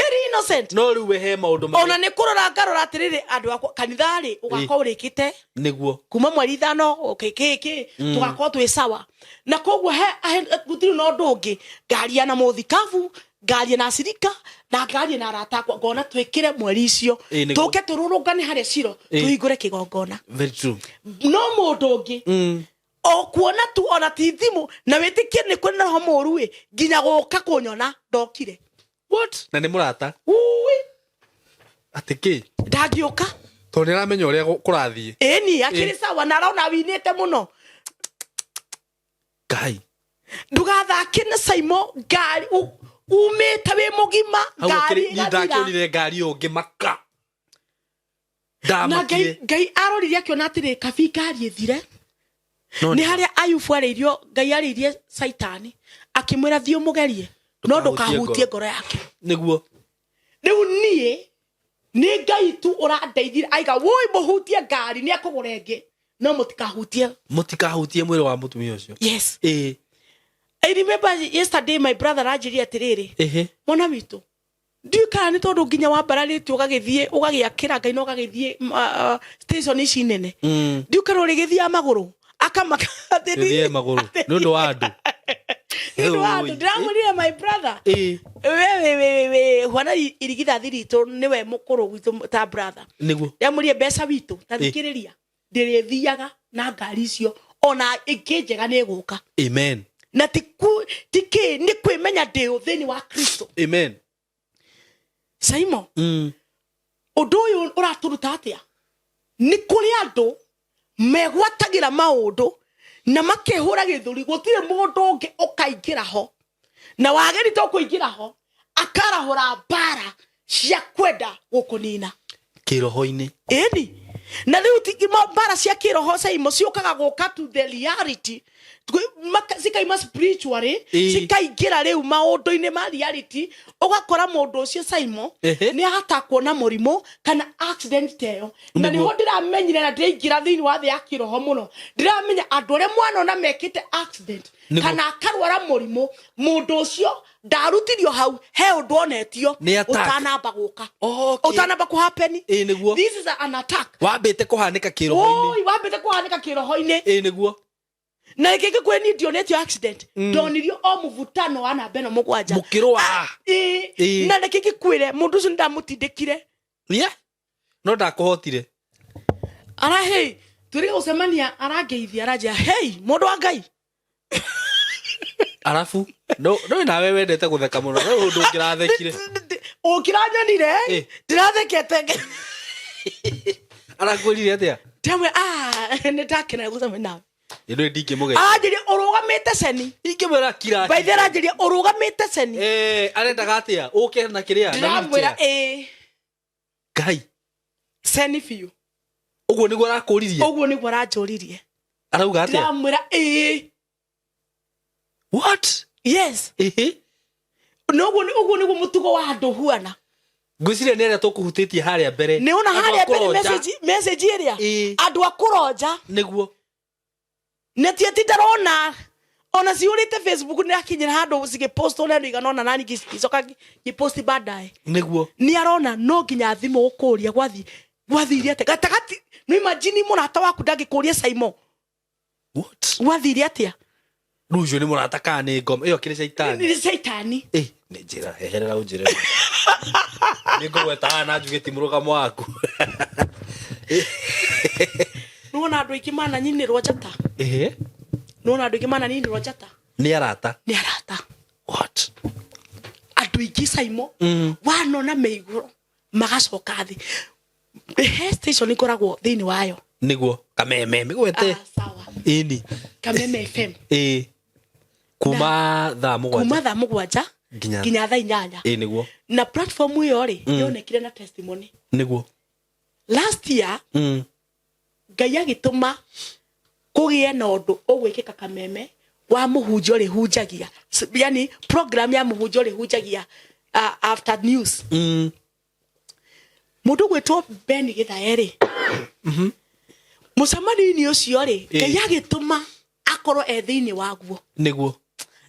B: no riu we he maundu
A: ona ni kurora ngarora atiriri andu akwa kanitha ri ugakorwo urikite
B: niguo
A: kuma mweri 5 tugakorwo twi sawa na koguo he gutiri no ndungi ngaria na muthikavu ngaria na sirika na ngaria na arata akwa ngona twikire mweri icio tuke tururungane haria ciro tuhingure kigongona
B: very true
A: no mundu ungi o kuona tu ona tithimu na witikie ni kwena ho moru wi nginya guka kunyona ndokire what
B: na ni murata atiki
A: ndagioka
B: to ni ramenya uria kurathie
A: ni akiri sawa na rauna winite muno
B: Ngai
A: ndugathake na Saimo ngari umete wi mugima ngari
B: ndakionire ngari ungi maka
A: ndamakie Ngai aroririe akiona atiri kabi ngari ethire ni haria Ayubu aririo Ngai aririe Saitani akimwira thio mugerie no ndukahutie ngoro yake
B: niguo
A: riu nie ni Ngai tu urandeithire aiga woi muhutie ngari ni akugurenge no mutikahutie
B: mwiri wa mutumia ucio
A: yes I remember yesterday my brother ajiria atiriri mwana witu ndiukara ni tondu nginya wa barariti ugagithie ugagiakira Ngai no ugagithie station ici nene ndiukara urigithie amaguru akamaka
B: atiriri maguru nundu wa andu
A: ndamurire my brother we hwana irigitha thiritu niwe mukuru witu ta brother
B: niguo
A: ndamurie mbeca witu tathikiriria ndirithiaga na ngari icio ona ikinjega ni guka
B: amen
A: na tiki ni kwimenya ndio thini wa Kristo
B: amen
A: Saimo undu uyu uraturuta atia ni kuri andu megwatagira maundu na makehura githuri gutire mundu ungi ukaingira ho na wageni to kuingira ho akarahura bara cia kwenda gukunina
B: kiroho-ini
A: eni na riu tigimo bara cia kiroho Saimo ciukaga guka to the reality sikaima spiritually sikaingira riu maundu-ini ma reality ugakora mundu ucio Saimo ni ahata kuona murimo kana accident teyo na niho ndiramenyire na ndingira thiini wa thi ya kiroho muno ndiramenya andu aria mwana ona mekite accident kana akarwara murimo mundu ucio ndarutirio hau he undu onetio utanamba guka utanamba ku happen this is an attack
B: wambite kuhanika kiroho-ini
A: wambite kuhanika kiroho-ini
B: niguo
A: na ikeke kweni ndionetio accident ndonirio o muvutano wa namba eno mugwanja
B: mukirwa
A: na nekeke kwire mundu ucio ndamutindikire
B: no ndakuhotire
A: ara hey turi gucemania arangeithia aranja hey mundu wa Ngai
B: arafu no nawe wendete gutheka muno no undu ngirathekire
A: ukiranyonire ndirathekete
B: arakwirire atia
A: temwe nitakena gucemania nawe
B: ino ndingimuge
A: anjiri urugamite ceni
B: ingimwira kira
A: baithera anjiri urugamite ceni
B: arendaga atia uke na kiria na
A: ndamwira
B: Ngai
A: ceni fiu
B: uguo niguo arakuririe
A: uguo niguo aranjuririe
B: arauga atia
A: ndamwira
B: what
A: yes no uguo niguo mutugo wa andu huana
B: ngwiciria ni aria tukuhutitie haria mbere
A: ni ona haria mbere message iria andu akuronja
B: niguo
A: netia titarona ona ciurite Facebook ni akinyira handu cigipost ona ndigana ona nani gicoka gipost baadaye
B: niguo
A: ni arona no nginya thimu ukuria gwathiri atia gatagati no imagine murata waku ndangikuria Saimo
B: what
A: gwathiri atia
B: rujo ni murata kana ni ngoma iyo kire shaitani
A: ni shaitani
B: ni njira heherera unjire ni ngweta na njugeti murugamo waku
A: nona andu ikimana nyini rwajata nona andu ikimana nyini rwajata
B: ni arata
A: what andu iki Saimo wanona meiguro magacoka thi station ikoragwo thiini wayo
B: niguo kameme migwete
A: sawa
B: ini
A: kameme FM
B: kuma thaa mugwanja
A: nginya thaa 8
B: niguo
A: na platform iyo ri yonekire na testimony
B: niguo
A: last year Ngai agituma kugie na undu ugwikika kameme wa muhunjo ri hunjagia yani program ya muhunjo ri hunjagia after news mundu gwetwo Ben Githaeri musamani ucio ri Ngai agituma akorwo thiini waguo
B: niguo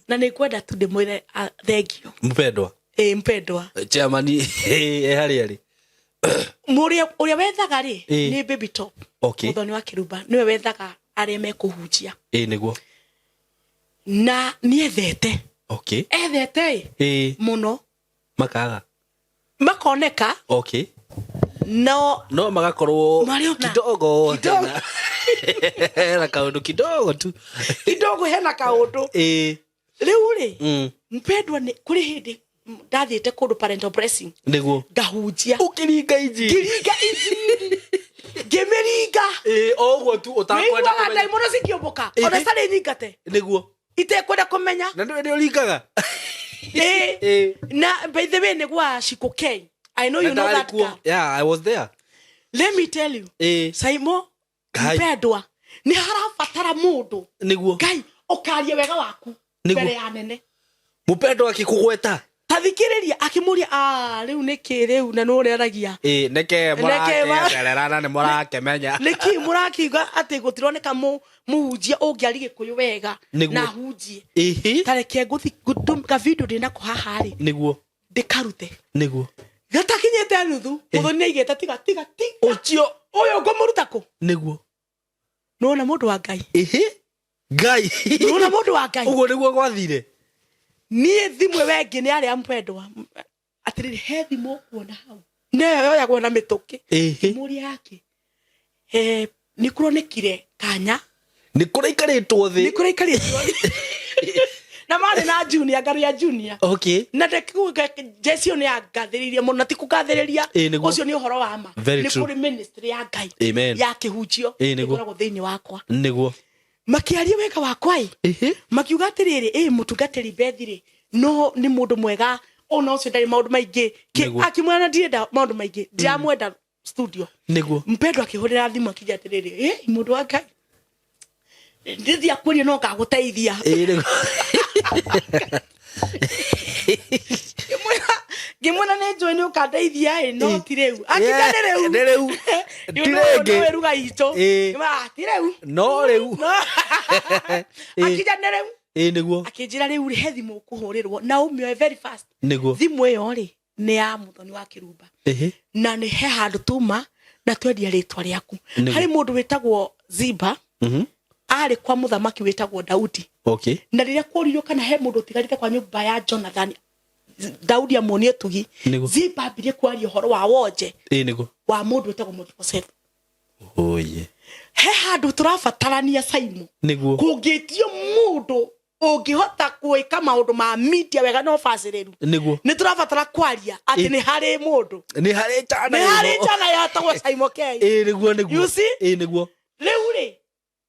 A: na nikwenda tu ndimwire thank you
B: mpendwa
A: mpendwa
B: chairman hari
A: muria wethaga ri ni Baby Top
B: okay
A: muthoni wa Kiruba niwe wethaga aria mekuhunjia
B: niguo
A: na niethete
B: okay
A: ethete muno makoneka
B: okay
A: no
B: magakorwo kidogo na kaundu kidogo tu
A: kidogo hena kaundu riu ri mpendwa ni kuri hindi ndathite kundu parental blessing
B: niguo
A: ngahunjia
B: ukiringa inji
A: gemeringa
B: oguo tu utakwenda
A: kumenya ndai muno cikioboka ona sare nyingate
B: niguo
A: itekwenda kumenya
B: na ndio uringaga
A: na by the way niguo Shiko K I know you know that guy.
B: Yeah, I was there.
A: Let me tell you. Saimo, mpendwa ni harabatara mundu
B: niguo
A: Ngai ukarie wega waku mbere ya nene
B: mpendwa akikugweta
A: tathikiriria akimuria riu niki riu na no reragia
B: neke murakererana ni murakemenya
A: niki murakiga ati gutironeka muhunjia ungiari gikuyu wega na hunjie tareke guthi ka video ndina ko haha ri
B: niguo
A: ndikarute
B: niguo
A: gatakinyete nuthu muthoni igeta tiga ucio uyo ngomuruta ko
B: niguo
A: nona mundu wa Ngai
B: Ngai
A: nona mundu wa Ngai
B: uguo niguo gwathire
A: nie thimwe wengi ni aria mpendwa atiriri he thimu kuona hau neyo ya kuona mituki muri yake ni kuronekire kanya
B: ni kuraikarĩtwo thi
A: na mari na junior ngari ya junior
B: okay
A: na ndekuga Jesio ni agathiririe muno ti kugathiriria ucio ni uhoro wa ma ni kuri ministry ya Ngai ya kihunjio ikoragwo thiini wakwa
B: niguo
A: makiaria wega wakwa makiuga atiriri mutungatiri Bethire no ni mundu mwega ona ucio ndari maundu maingi akimwana ndienda maundu maingi ndiamwenda studio
B: niguo
A: mpendwa akihurira thimu akija atiriri mundu wa Ngai ndithi akuri no ngaguteithia Gimwana nejo ni ukadeithia no tireu akija nereu tirenge ruga ito ma tireu
B: no reu
A: akija nereu
B: niguo
A: akijira riu he thimu kuhurirwo na umioe very fast
B: niguo
A: thimu iyo ri ni ya muthoni wa Kirumba na ni he handu tuma na twendia ritwa riaku hari mundu witagwo Ziba ari kwa muthamaki witagwo Daudi
B: okay
A: na riria kuririo kana he mundu tigarite kwa nyumba ya Jonathan Daudi amonie tugi Ziba ambirie kwaria horo wa wonje
B: niguo
A: wa mundu witagwo Mephibosheth
B: oye
A: he handu turabatarania Saimo
B: niguo
A: kungitio mundu ungihota kuika maundu ma media wega no faciriru
B: niguo
A: ni turabatara kwaria ati ni hari mundu
B: ni hari chana
A: ya tawo Saimo Kei
B: niguo
A: you see
B: niguo
A: riu ri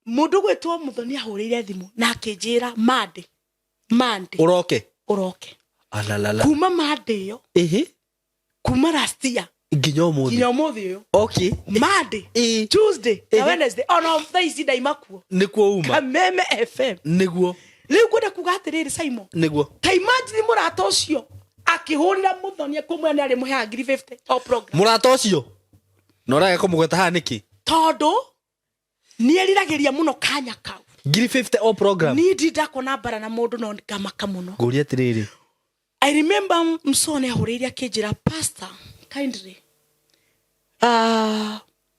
A: mundu gwitwo muthoni ahurire thimu na akinjira mande uroke
B: alalala
A: kuma mande yo kuma rastia
B: nginya umuthi
A: yo
B: okay
A: Monday Tuesday na Wednesday on Thursday daimakuo
B: nikuo uma
A: Kameme FM
B: niguo
A: riu kwenda kuga atiriri Simon
B: niguo
A: ta imagine murata ucio akihurira muthoni kumwe ni ari muhe 50 o program
B: murata ucio no rage kumugweta ha niki
A: tondu ni eriragiria muno kanya kau
B: 50 o program
A: ni ndako na bara na mundu no ngamaka muno
B: nguria atiriri
A: I remember msone ahuriri akinjira pastor kindly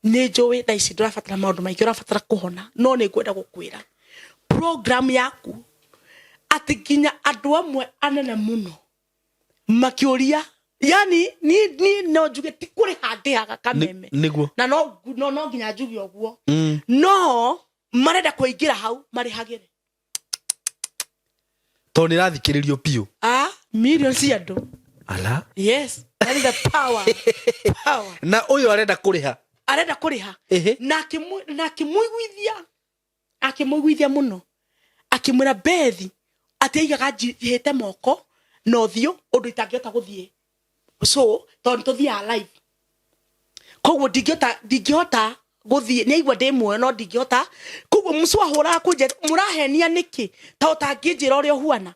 A: ni jowe tha ici ndurabatara maundu maingi urabatara kuhona no ni ngwenda gukwira program yaku ati nginya andu amwe anene muno makiuria yani ni no njuge ti kuri handi haga Kameme
B: niguo
A: na no nginya njuge oguo no marenda kuingira hau mari hagire
B: to ni rathikiririo pio
A: millions ya do
B: ala
A: yes that is the power
B: na uyo arenda kuriha
A: na akimuiguithia muno akimura Bethi ateigaga hete moko no thio undu itangiota guthie so tondu tuthia live koguo ndingihota guthie ni aigua ndimwe no ndingihota koguo musu ahura kunje murahenia niki ta utanginjira uria huana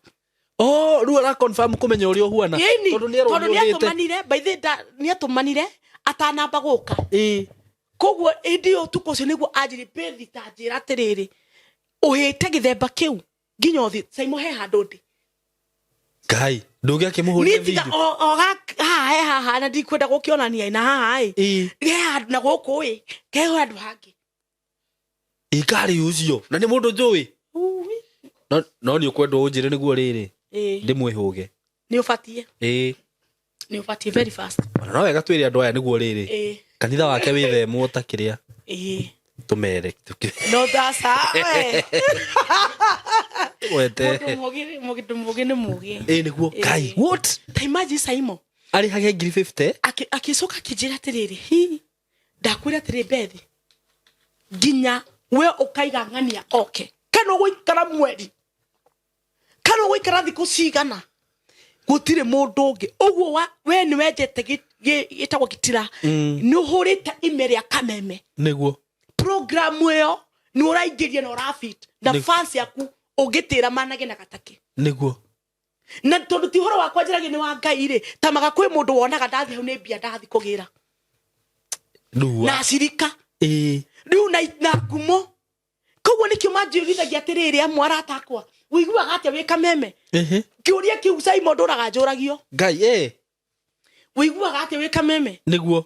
B: riu ara confirm kumenya uria huana
A: tondu ni atumanire by the ni atumanire atanamba guka koguo indio tukocio niguo ajiri Bethi tanjira atiriri uhite githemba kiu nginya uthi Saimo he handu ndi
B: Ngai ndugi akimuhuria video
A: ha na ndikwenda gukionania na haha ge handu na guku ge handu hangi
B: ikari ucio na ni mundu njui no ni ukwenda unjire niguo riri ndimwihuge
A: ni ufatie ni ufatie very fast
B: no wega twiri andu aya niguo riri kanitha wake withemwo ta kiria tumere
A: no dasa
B: wete
A: mugi ni mugi
B: niguo Kai what
A: ta imagine Saimo
B: ari hage 50
A: akisoka kijira tiriri ndakwira tiri Bethi ginya we ukaiga ngania kana guikara mweri kana guikara thiku cigana gutire mundu ungi uguo we ni wejete gitagwo gitira ni uhurite email ya Kameme
B: niguo
A: program yo ni uraingiria na urafit the fans yaku ugitira manage na gatake
B: niguo
A: na tondu ti horo wakwa njirage ni wa Ngai ri tamaga kwi mundu wonaga ndathi hau ni mbia ndathi kugira na cirika riu na kumo koguo nikio manjigithagia atiriri amwe aratakwa wiguaga atia wi Kameme kiuria kiu Saimo nduraga njuragio
B: Ngai
A: wiguaga atia wi Kameme
B: niguo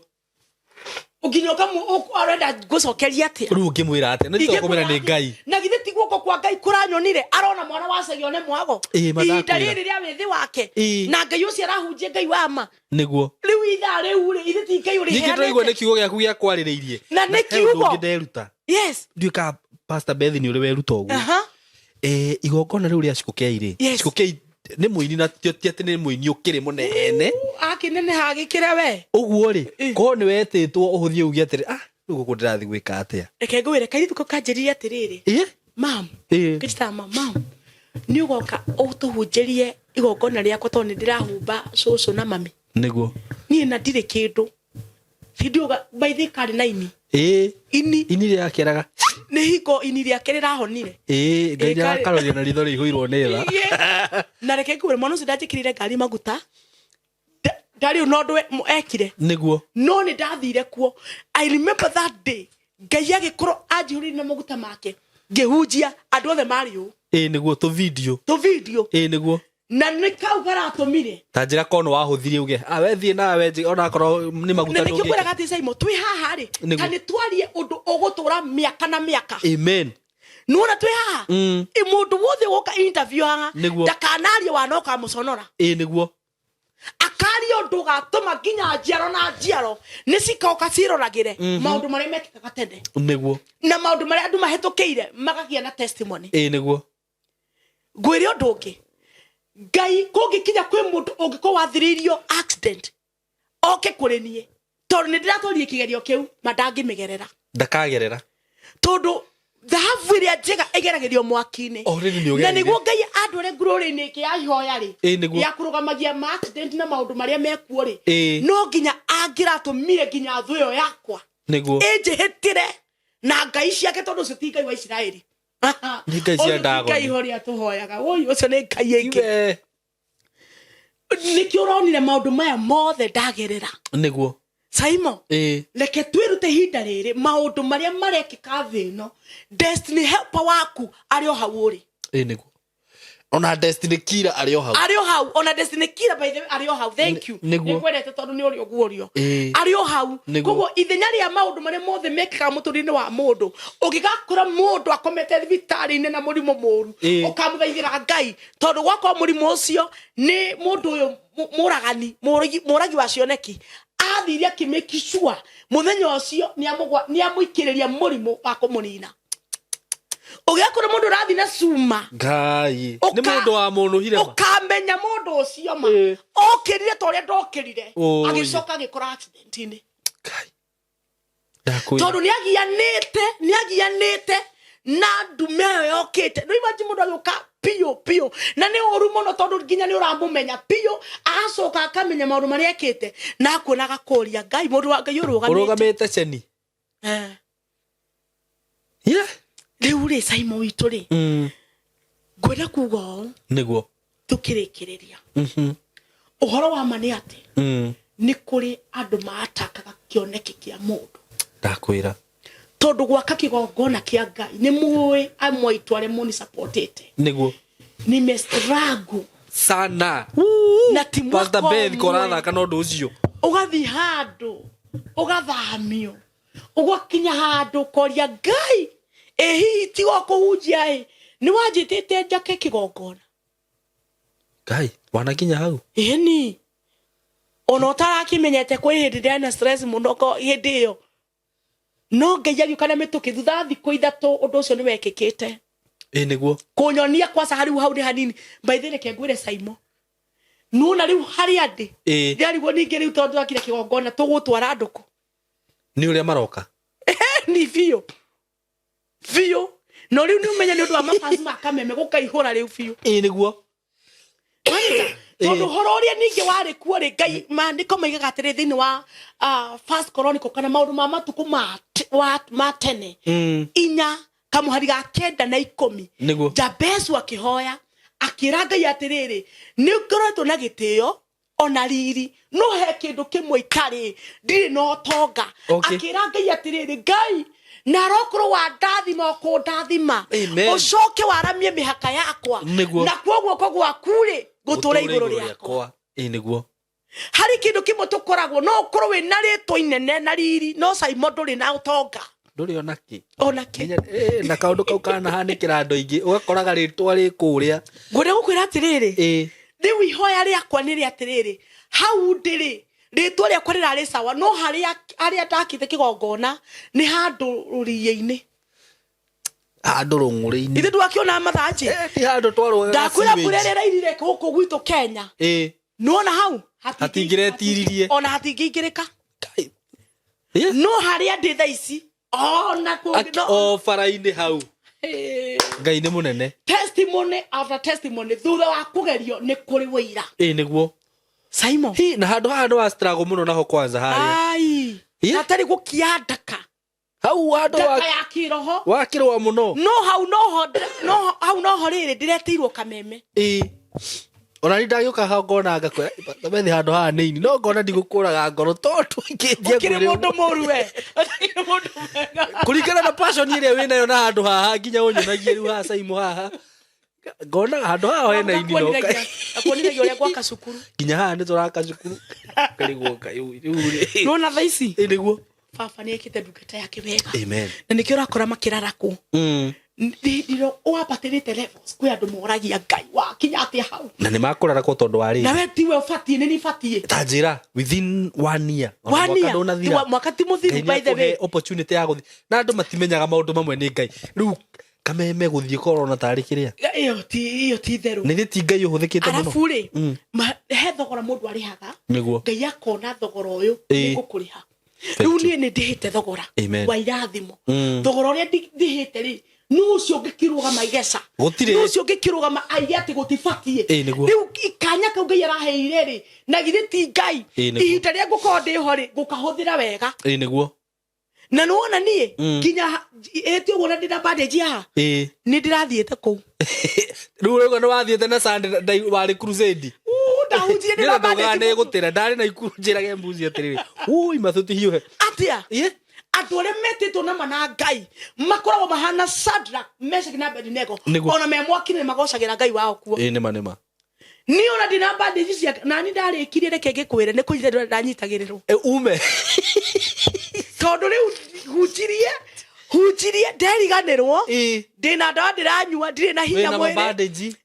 A: uginyoka arenda gucokeria atia
B: riu ngimwira atia na ndikumena ni Ngai
A: na githe ti guoko kwa Ngai kuranyonire arona mwana wa Sagio ne mwago idariri ria withi wake na Ngai ucio arahunjia Ngai wa ma
B: niguo
A: riu itha riu ri ithi ti Ngai uri
B: hene ngiigua ni kiugo giaku gia kwaririirie
A: na ni kiugo
B: ngideruta
A: yes
B: nduika Pastor Bethi ni uri weruta uguo igongona riu ria Cikukei ri Cikukei ni muini na ti ati ni muini ukiri munene
A: akinene hagikire we
B: uguo ri ko ni wetitwo uhuthie ugi atiri riu guku ndirathi gwika atia
A: reke ngwire kaithu ko kanjiriria atiriri mam kichita mam ni ugoka utuhunjirie igongona riakwa tondu ndirahumba cucu na mami
B: niguo
A: ni na ndire kindu video by kari na ini ini
B: ria keraga
A: ni hiko ini ria kerera honire
B: ngai ya karoria na ritho rihuirwo ni tha
A: na reke ngwire mwana ndajikirire ngari maguta ndari no ndwe ekire
B: niguo
A: no ni ndathire kuo I remember that day ngai agikoro ajihuri na maguta make ngehunjia andu othe mariu
B: niguo to video niguo
A: na nikau garatumire
B: ta njira kono wahuthirie uge we thie na we ona korwo ni maguta
A: ndugi niki kwera gati Saimo twi haha ri kana twarie undu ugutura miaka na miaka
B: amen
A: nuona twi haha mundu wothe woka interview haha ndakanarie wanoka muconora
B: niguo
A: akari undu gatuma ginya njiaro na njiaro ni cikoka ciroragire maundu maria mekikaga tene
B: niguo
A: na maundu maria andu mahitukiire magagia na testimony
B: niguo
A: ngwire undu ungi ngai kungikinya kwi mundu ungiko wathiririo accident oke kurenie tondu ni ndiratwarie kigerio kiu madangimigerera
B: ndakagerera
A: tondu thahabu iria njega igeragirio mwaki-ini na niguo ngai andware ngururi-ini iki ya ihoya ri ya kurugamagia ma accident na maundu maria mekuo ri no nginya angiratumire nginya thu iyo yakwa
B: niguo
A: injihitire na ngai ciake tondu citi ngai wa Isiraeli
B: ni ngai cia ndago
A: ngai horia tuhoyaga woi ucio ni ngai ingi niki uronire maundu maya mothe ndagerera
B: niguo
A: Saimo leke twirute hinda riri maundu maria marekika thino destiny helper waku ari o hau uri
B: niguo ona destiny kira ari o
A: hau ona destiny kira by the way ari o hau thank you nikwendete tondu ni uri oguorio ari o hau koguo ithenya ria maundu maria mothe mekika muturine wa mundu ugigakura mundu akomete thibitari-ini na murimo muru ukamuthaithira ngai tondu gwakwa murimo ucio ni mundu uyu muragani muragi wa cioneki athiria kimeki sure muthenya ucio ni amuikiriria murimo wa kumunina ugekora mundu rathi na suma
B: ngai ni mundu wa mundu hire
A: ukamenya mundu ucio ma okirire toria ndokirire agicoka agikora accident-ini
B: ngai
A: tondu ni agianite na ndume yokite no imaji mundu aguka pio na ni uru muno tondu nginya ni uramumenya pio acoka akamenya maundu maria ekite na akuona gakuria ngai mundu wa ngai
B: urugamite ceni
A: riu ri Saimo witu ri ngwenda kuga
B: niguo
A: tukirikiriria uhoro wa mani ati ni kuri andu maatakaga kioneki kia mundu
B: ndakwira
A: tondu gwaka kigongona kia ngai ni muwe amwe itware muni supportete
B: niguo
A: ni mestrago
B: sana
A: na timu
B: Pastor Beth koratha kana undu ucio
A: ugathi handu ugathamio ugakinya handu koria ngai ehi ti gokuhunjia ni wanjitite njake kigongona
B: ngai wanakinya hau
A: ni ona utarakimenyete kwi hindi ndia na stress muno ko hindi iyo no ngai agiukana mituki thutha thiku ithatu undu ucio ni wekikite
B: niguo
A: kunyonia kwa sahari hau ni hanini by the way kengwire Saimo nuna riu hari andi ndiarigwo ningi riu tondu akire kigongona tugutwara nduku
B: ni uria maroka
A: ni vio no riu ni umenya ni undu wa mafans makameme gukaihura riu vio
B: niguo
A: tondu horo uria ningi wari kuo ri ngai maandiko maigaga atiri thiini wa First Chronicle kana maundu ma matuku ma tene inya kamuhari ga 9 na 10 Jabezu akihoya akira ngai atiriri ni ngoretwo na gitio ona riri no he kindu kimwe itari ndiri no tonga akira ngai atiriri ngai na rokoro wa ndathima ko ndathima ucoke waramie mihaka yakwa na kwoguo kogwa kure gutura iguru riakwa
B: niguo
A: hari kindu kimwe tukoragwo no ukorwo we na ritwa inene na riri no Saimo nduri na utonga
B: nduri onaki na kaundu kau kana hanikira andu ingi ugakoraga ritwa ri kuria
A: ngwenda gukwira atiriri riu ihoya riakwa ni ri atiriri hau ndiri ritwa riakwa rirari sawa no haria ndakite kigongona ni handu rurie-ini
B: ndurunguri-ini
A: ithe ndwakiona mathaji
B: ti handu twarwo
A: ndakwira kurerera irire guku gwitu Kenya nuona hau
B: hatingiretirie
A: ona hatingirika no haria ndi thaici ona
B: o faraini hau Ngai ni munene
A: testimony after testimony thutha wa kugerio ni kuri wira
B: niguo
A: Simon
B: na handu wa struggle muno naho kwanza haria
A: natari gukiandaka
B: hau handu
A: ya kiroho
B: wakirwa muno
A: no hau no riri ndiretirwo kameme
B: ona ndagiuka ha ngona ngakwira tamethi handu ha nini no ngona ndigukuraga ngoro tondu ikindia
A: kire mundu muruwe mundu mega
B: kurikana na passion ile wina yo na handu haha nginya unyonagie riu ha Saimo haha ngona handu haha hena ini no
A: akonire uria gwaka cukuru
B: nginya haha ni turaka cukuru karigwo kayu
A: no na thaici
B: niguo
A: baba ni ekite ndungata yake wega
B: amen
A: na nikio rakora makiraraku ndiro wapatirite levels kwi andu moragia Ngai wa kinya atia hau
B: na ni makurara ko tondu wari
A: na we tiwe ufatie ni fatie
B: tajira within 1 year
A: mwaka ti muthiru by the way
B: opportunity ya guthi na andu matimenyaga maundu mamwe ni Ngai riu kameme guthie korona tari kiria
A: iyo ti theru
B: ni ti Ngai uhuthikite muno
A: arafu ri he thogora mundu arihaga
B: niguo
A: Ngai akona thogora uyu ni gukuriha riu ni ndihite thogora wa irathimo thogora uria ndihite ri nucio ngikirugama igesa nucio ngikirugama aiya ati gutifatie riu ikanya kau Ngai araheire ri na githĩ ti Ngai ihinda ria ngukorwo ndi ho ri ngukahuthira wega
B: niguo
A: na nuona nie kinya eti uguo na ndina bandage ha ni ndirathiete kuu
B: riu rego no wathiete na Sunday wari crusade
A: ndahunjire ndina bandage
B: ne gutira ndari na ikunjirage mbuzi atiriri ui mathuti hiuhe
A: atia andu aria metitwo na mana Ngai makoragwo mahana Shadrach Meshach na Abednego ona me mwaki-ini magocagira Ngai wao kuo
B: nima
A: ni ona ndina bandage cia na ni ndarikirie reke ngikwire ni kunyita ndanyitagirirwo
B: ume
A: tondu riu hunjirie nderiganirwo ndina ndawa ndiranyua ndire na hinya mwiri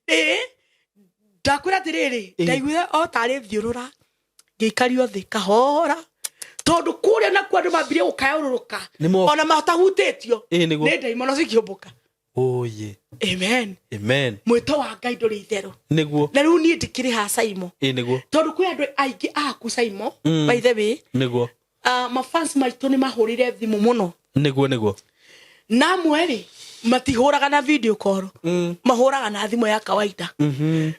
A: ndakwira atiriri ndaiguire o tari thiurura ngeikario thi kahora tondu kuria na kwandu mambirie gukayururuka ona matahutitio ni ndaimono cikiumbuka
B: oye amen
A: mwito wa Ngai nduri itheru
B: niguo
A: na riu ni ndikiri ha Saimo
B: niguo
A: tondu kwi andu aingi aku Saimo by the way
B: niguo
A: mafans maitu ni mahurire thimu muno
B: niguo
A: na mweri matihuraga na video call mahuraga na thimu ya kawaida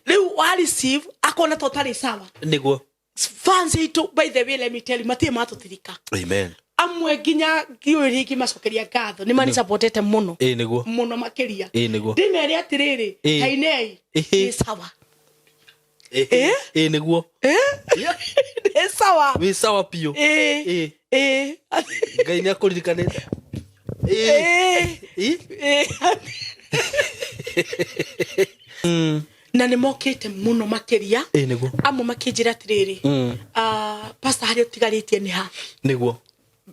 A: riu wa receive akona totally sawa
B: niguo
A: fans itu by the way let me tell you matie matutirika
B: amen
A: amwe ginya giuri gimacokeria ngatho ni mani supportete muno
B: niguo
A: muno makiria
B: niguo
A: ndimeri atiriri hainei ni sawa
B: niguo
A: ni sawa
B: wi sawa pio Ngai ni akurikanite
A: na ni mokite muno makiria
B: niguo
A: amwe makinjira atiriri pastor hari utigaritie ni ha
B: niguo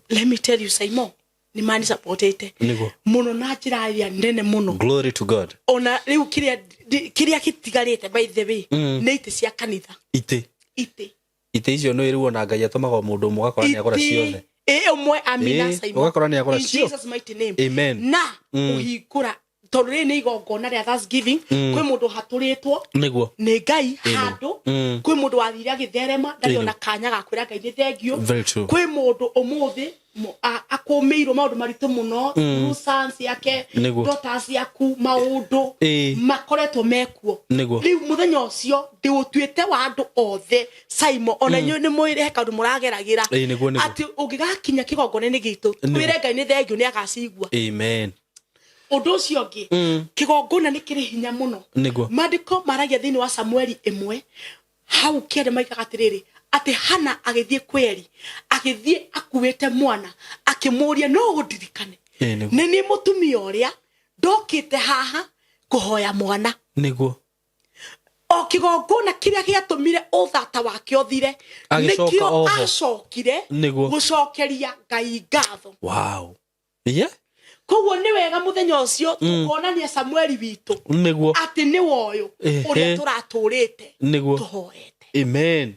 A: let me tell you Simon ni mani supportete
B: niguo
A: muno na njira ya nene muno
B: glory to God
A: ona riu kiria kitigarite by the way ni ite cia kanitha ite
B: icio no iruo na Ngai atomaga mundu mugakora ni agora ciothe
A: umwe amina Simon
B: ugakora ni agora
A: ciothe in Jesus mighty name
B: amen
A: na uhikura tondu ri ni igongona ria Thanksgiving kwi mundu haturitwo
B: niguo
A: ni Ngai handu kwi mundu wathira githerema ndari ona kanya gakwira Ngai ni thengio kwi mundu umuthi akumirwo maundu maritu muno rusansi yake daughters yaku maundu makoretwo mekuo riu muthenya ucio ndiutuite wa andu othe Simon ona nyu ni mwire he kaundu murageragira ati ungigakinya kigongona-ini gitu twire Ngai ni thengio ni agacigua
B: amen
A: undu ucio ngi kigongona ni kiri hinya muno mandiko maragia thiini wa Samueli 1 hau kende maikaga atiriri ati Hana agithie kweri agithie akuite mwana akimuria no gudirikane ni mutumia uria ndokite haha kuhoya mwana
B: niguo
A: o kigongona kiria giatumire uthata wake othire nikio acokire gucokeria Ngai ngatho
B: wow
A: koguo ni wega muthenya ucio tukonania Samueli witu ati ni woyo uria turaturite tuhoete
B: amen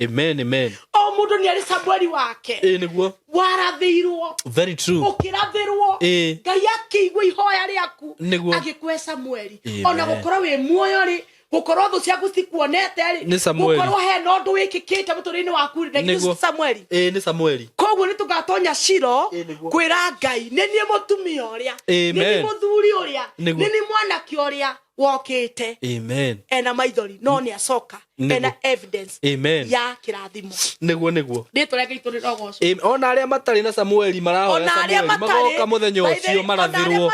B: Amen, amen.
A: O mundu ni ari Samueli wake.
B: Niguo.
A: Warathirwo.
B: Very true.
A: Ukirathirwo. Ngai akigwa ihoya riaku. Agikwe Samueli. Ona gukora we muoyo ri. Gukora thu ciaku cikuonete ri. Gukora he no ndu wikikite muturini waku ri. Ni Samueli. Ni Samueli. Koguo ni tugatonya Shilo. Kwira Ngai. Nini mutumia uria. Nini muthuri uria. Nini mwanake uria. Wokite. Amen. Ena maithori no ni acoka. Ena evidence. Amen. Ya kirathimo. Niguo. Ndito reke ituri rogoco.
B: Ona aria matari na Samueli marahoya Samueli magoka muthenya ucio marathirwo.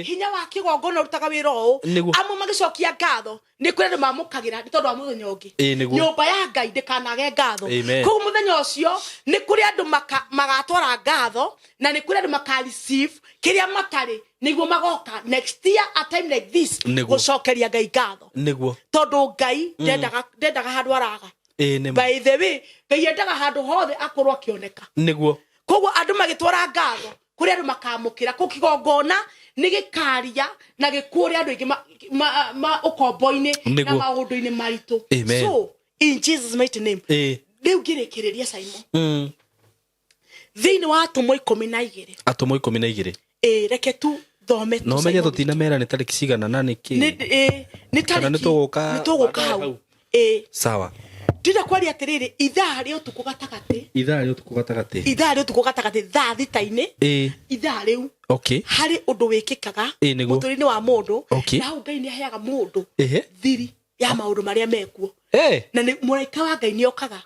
A: Hinya wa kigongona rutaga wira o. Amo magicokia ngatho. Ni kuri andu mamukagira ni tondu wa muthenya ungi. Nyumba ya Ngai ndikanage ngatho. Ku muthenya ucio ni kuri andu magatwara ngatho na ni kuri andu makareceive kiria matari niguo magoka next year at time like this gucokeria Ngai ngatho. Niguo tondu Ngai ndendaga handu araga. By the way Ngai endaga handu hothe akorwo akioneka. Niguo koguo andu magitwara ngatho kuri andu makamukira ku kigongona ni gikaria na gikuria andu ingi ma ukomboini na maundu-ini maritu. So in Jesus mighty name riu ngirikiriria Simon thiini wa atumwo 12 atumwo 12 reke tu thome
B: no menye tutina mera ni tariki cigana na niki
A: ni tariki tuguka hau
B: sawa
A: ndira kwari atiriri ithaa ri utuku gatagati thaa thita-ini ithaa riu hari undu wikikaga muturini wa mundu na Ngai ni aheaga mundu thiri ya maundu maria mekuo na ni muraika wa Ngai ni okaga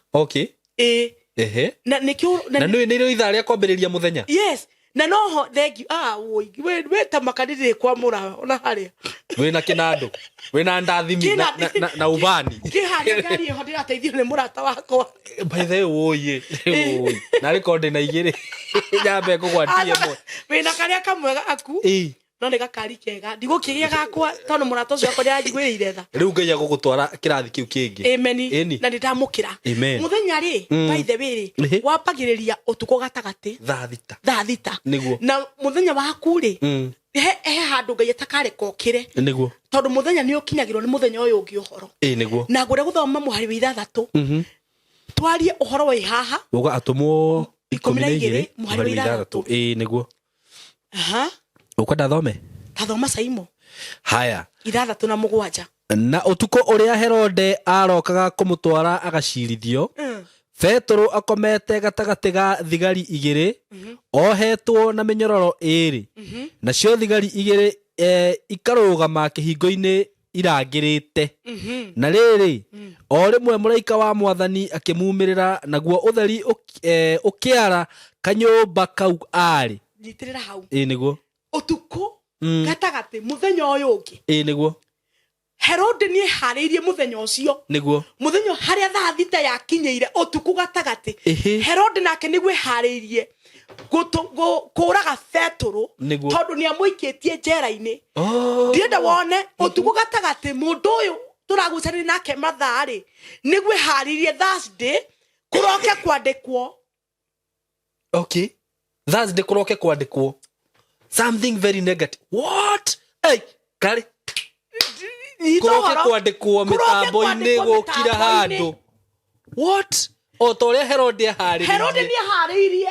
A: na nikio
B: na ni ro ithaa ria kwambiriria muthenya.
A: Yes. Na noho thank you we ta makanire kwa mura ona haria
B: we na kinando we na ndathimi na ubani
A: kiharia ngari ho ndirateithio ni murata wakwa
B: by the way na record na igire nyambe kugwatie mo
A: we na karia kamwega aku no ni gakari kega ndigukigia gakwa tondu murata ucio akwa ndajigwirire tha
B: riu Ngai agugutwara kirathi kiu kingi.
A: Amen. Na ndamukira muthenya ri by the way wapagiriria utuko gatagati thaa thita
B: niguo
A: na muthenya waku ri he handu Ngai atakareka okire
B: niguo
A: tondu muthenya ni ukinyagirwo ni muthenya uyu ungi uhoro
B: niguo
A: na ngure guthoma muhari wa ithathatu twarie uhoro wa haha
B: uga atumwo 12 muhari wa ithathatu niguo ukwenda thome
A: tathoma Saimo
B: haya
A: ithathatu na mugwanja
B: na utuko uria Herode arokaga kumutwara agacirithio Petro akomete gatagati ga thigari igiri ohetwo na minyororo iri na cio thigari igiri ikarugama kihingo-ini irangirite na riri o rimwe muraika wa Mwathani akimumirira naguo utheri ukiara kanyumba kau ari
A: nyitirira hau
B: niguo
A: utuko gatagati muthenya uyu ungi
B: niguo
A: Herode ni hariirie muthenya ucio
B: niguo
A: muthenya haria thaa thita yakinyeire utuku gatagati Herode nake nigwe hariirie kuraga Petro tondu ni amuikitie njera-ini ndienda wone utuku gatagati mundu uyu turagucani nake mathari nigwe hariirie Thursday kuroke kwandikwo
B: Thursday kuroke kwandikwo something very negative. What? Hey, kari kuroke kwandikwo mitambo-ini gukira handu. What? Otoria Herode
A: ni hariirie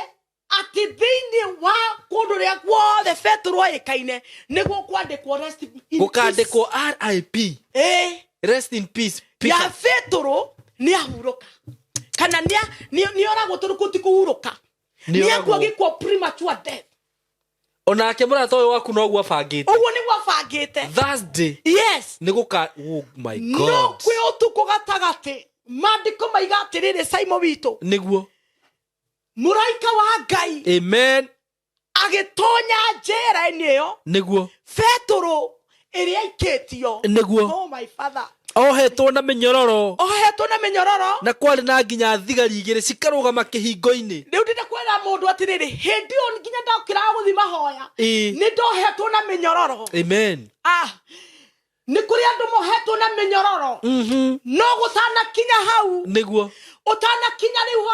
A: ati thiini wa kundu ria guothe Petro aikaine niguo kwandikwo rest in peace
B: gukandikwo RIP rest in peace
A: ya Petro ni ahuruka kana ni oragwo tondu gutikuhuruka ni akwagikwo premature death
B: onake murata uyu waku no gwa bangite
A: uguo ni gwa bangite
B: Thursday
A: yes
B: ni guka oh my god
A: no kwi utuko gatagati mandiko maiga atiriri Simon witu
B: niguo
A: muraika wa Ngai
B: amen
A: agitonya njera-ini iyo
B: niguo
A: Petro iria iketio
B: niguo
A: oh my father
B: ohetwo na minyororo
A: na
B: kwari na nginya thigari igiri cikarugama kihingo-ini
A: riu ndinda kwera mundu atiriri hindi on nginya ndokira guthima hoya ni ndohetwo na minyororo
B: amen
A: ni kuri andu mohetwo na minyororo no gutana kinya hau
B: niguo
A: utana kinya riu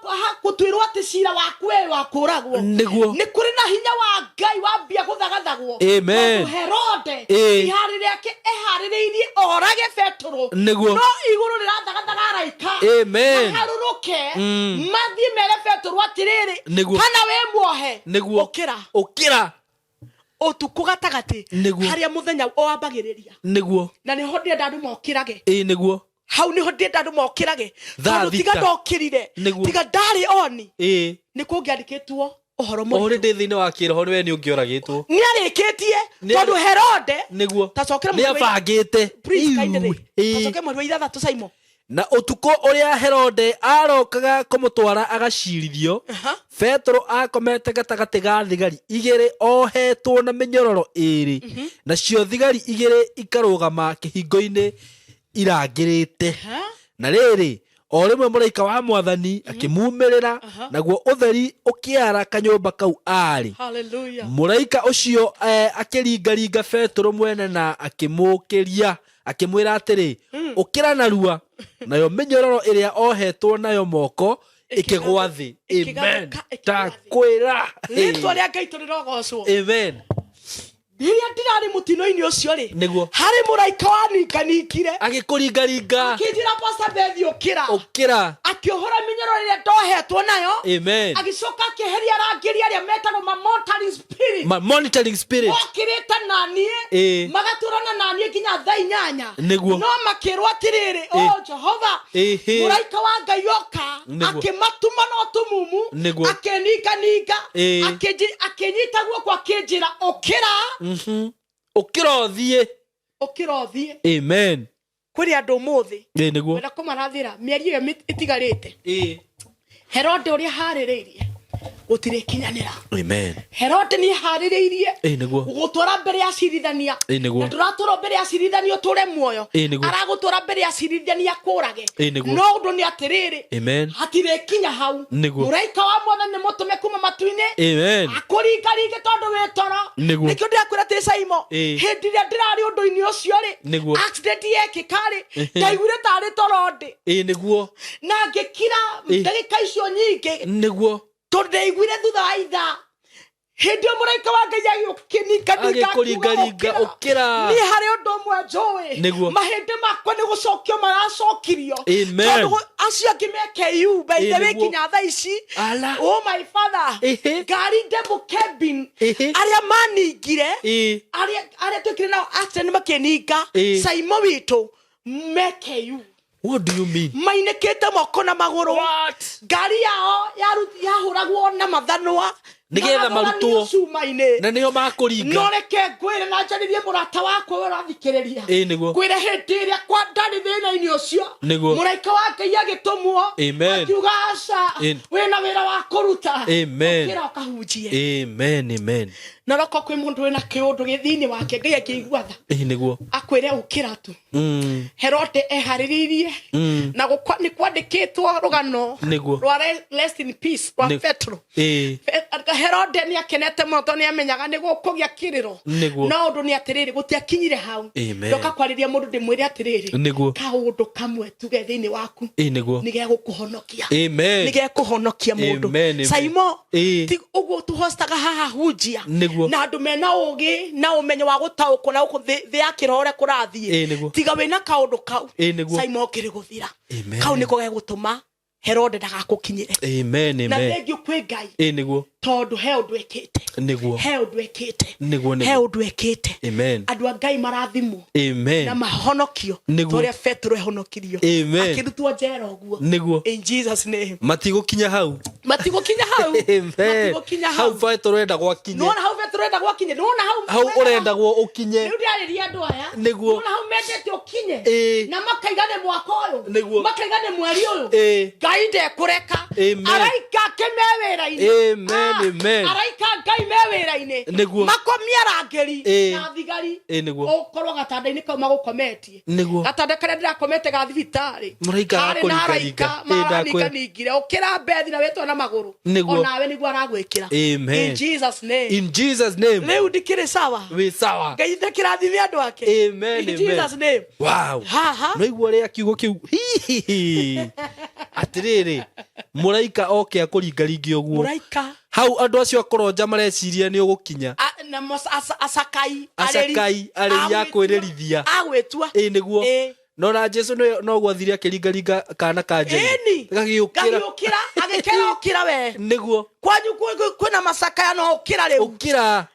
A: ha gutwirwo ati cira waku we wakuragwo
B: niguo
A: ni kuri na hinya wa Ngai wambia guthagathagwo
B: amen
A: Herode iharire yake ehaririirie orage Petro
B: niguo
A: no iguru rirathagathagaga araika
B: amen
A: haruruke mathie mere Petro atiriri kana we muohe
B: niguo ukira
A: otuku gatagati haria muthenya oambagiriria
B: niguo
A: na ni hodie ndandu mokirage
B: niguo
A: hau ni hodie ndandu mokirage tiga ndokirire tiga ndari oni ni kungiandikitwo ohoro mo
B: ori ndi thini wa kiroho we ni ungioragitwo
A: ni arikitie tondu Herode
B: niguo
A: tacokera
B: ni abangite
A: tacoke mwe ithatha tucaimo
B: na utuko uria Herode arokaga kumutwara agacirithio Petro akomete gatagati ga thigari igiri ohetwo na minyororo iri na cio thigari igiri ikarugama kihingo-ini irangirite na riri o rimwe muraika wa mwathani akimumirira naguo utheri ukiara kanyumba kau ari
A: haleluya
B: muraika ucio akiringaringa Petro mwene na akimukiria akimwira atiri ukira narua nayo minyororo iria ohetwo nayo moko ikigwa thi amen takwira
A: ritwa ria Ngai turirogocwo
B: amen
A: Hiria ndirari mutino-ini ucio ri
B: niguo
A: hari muraika waninganikire
B: agikuringaringa
A: akijira Pastor Bethi
B: ukira
A: akiohora minyororo iria ndohetwo nayo
B: amen
A: agicoka akiheria rangiria aria metagwo
B: monitoring spirit
A: okirite nanie magaturana nanie nginya thaa 8
B: niguo
A: no makirwo atiriri Jehova muraika wa Ngai oka akimatuma no tumumu akeninganinga akinyita guoko akinjira ukira ukirothie
B: amen
A: kuri andu muthi
B: niguo
A: wenda kumarathira mieri iyo itigarite Herode uria haririirie gutire kinyanira
B: amen
A: Herode ni haririirie
B: niguo
A: gutwara mbere ya cirithania
B: niguo
A: nduratura mbere ya cirithania ture muoyo aragutwara mbere ya cirithania kurage no undu ni atiriri hatire kinya hau muraika wa mwathani mutume kuma matu-ini akuringaringe tondu wi toro nikio ndirakwira ti Saimo hindi ria ndirari undu-ini ucio ri accident yekikari ndaiguire tari toro ndi
B: niguo
A: na ngikira ndagika icio nyingi
B: niguo
A: tondu ndaiguire thutha wa ithaa hindi muraika wa Ngai
B: agikuringaringa ukira
A: ni hari undu umwe njui mahindi makwa ni gucokio maracokirio tondu acio angi meke u by the way kinya thaa ici oh my father ngari double cabin aria maningire aria twikire nao accident makininga Saimo witu meke u.
B: What do you mean?
A: Mainekete moko na maguru. Ngari yao yahuragwo na mathanwa
B: nigetha marutwo na niyo makuringa
A: no reke ngwire na njaririe murata wakwa urathikiriria ngwire hindi iria kwa ndari thina-ini ucio muraika wa Ngai agitumwo akiuga aca wina wira wa kuruta ukira ukahunjie
B: amen
A: na roko kwi mundu wina kiundu githini wake Ngai akigua tha
B: niguo
A: akwire ukira tu Herode ehariririe na gukwa ni kwandikitwo rugano rwa rest in peace rwa Petro Herode ni akenete moto ni amenyaga ni gukugia kiriro no undu ni atiriri gutiakinyire hau ndoka kwariria mundu ndimwire atiriri ka undu kamwe tuge thini waku ni ge gukuhonokia ni ge kuhonokia mundu Saimo ti ugu tu hostaga haha hujia na andu mena ugi na umenyo wa gutauko na uku thi akirore kurathie tiga wina ka undu kau Saimo kiri guthira kau niko ge gutuma Herode ndagakukinyire
B: amen
A: na thengio kwi Ngai
B: niguo
A: tondu he undu ekite
B: niguo
A: he undu ekite
B: amen
A: andu a Ngai marathimwo
B: amen
A: na mahonokio toria Petro ehonokirio akirutwo njera uguo
B: niguo
A: in Jesus name
B: matigukinya hau
A: amen
B: hau Petro enda gwakinya
A: no na hau Petro enda gwakinya no na
B: hau urendagwo ukinye
A: riu ndiariria andu aya
B: niguo
A: na hau mendete ukinye na makaigane mwaka uyu makaigane mweri uyu Ngai ndekureka araika kemewera-ini
B: amen
A: araika ngai me wira-ini makomia rangeri na thigari ukorwo gatanda-ini kau magukometie gatanda karia ndirakomete ga thibitari araika maranika ningire ukira bethi na wetwa na maguru onawe niguo aragwikira in Jesus name riu ndikiri sawa
B: we sawa
A: ngai ndikirathime andu ake
B: amen
A: in Jesus name
B: wow no igwo ria kiugo kiu atiriri muraika oke akuringaringi uguo
A: muraika
B: hau andu acio akoroja mareciria ni ugukinya
A: na asakai
B: areri ya kwirerithia
A: agwetua
B: niguo no na Jesu no gwathire akiringaringa kana kanjeni gagiukira agikera ukira we
A: niguo kwanyu kwina masakaya no ukira riu
B: ukira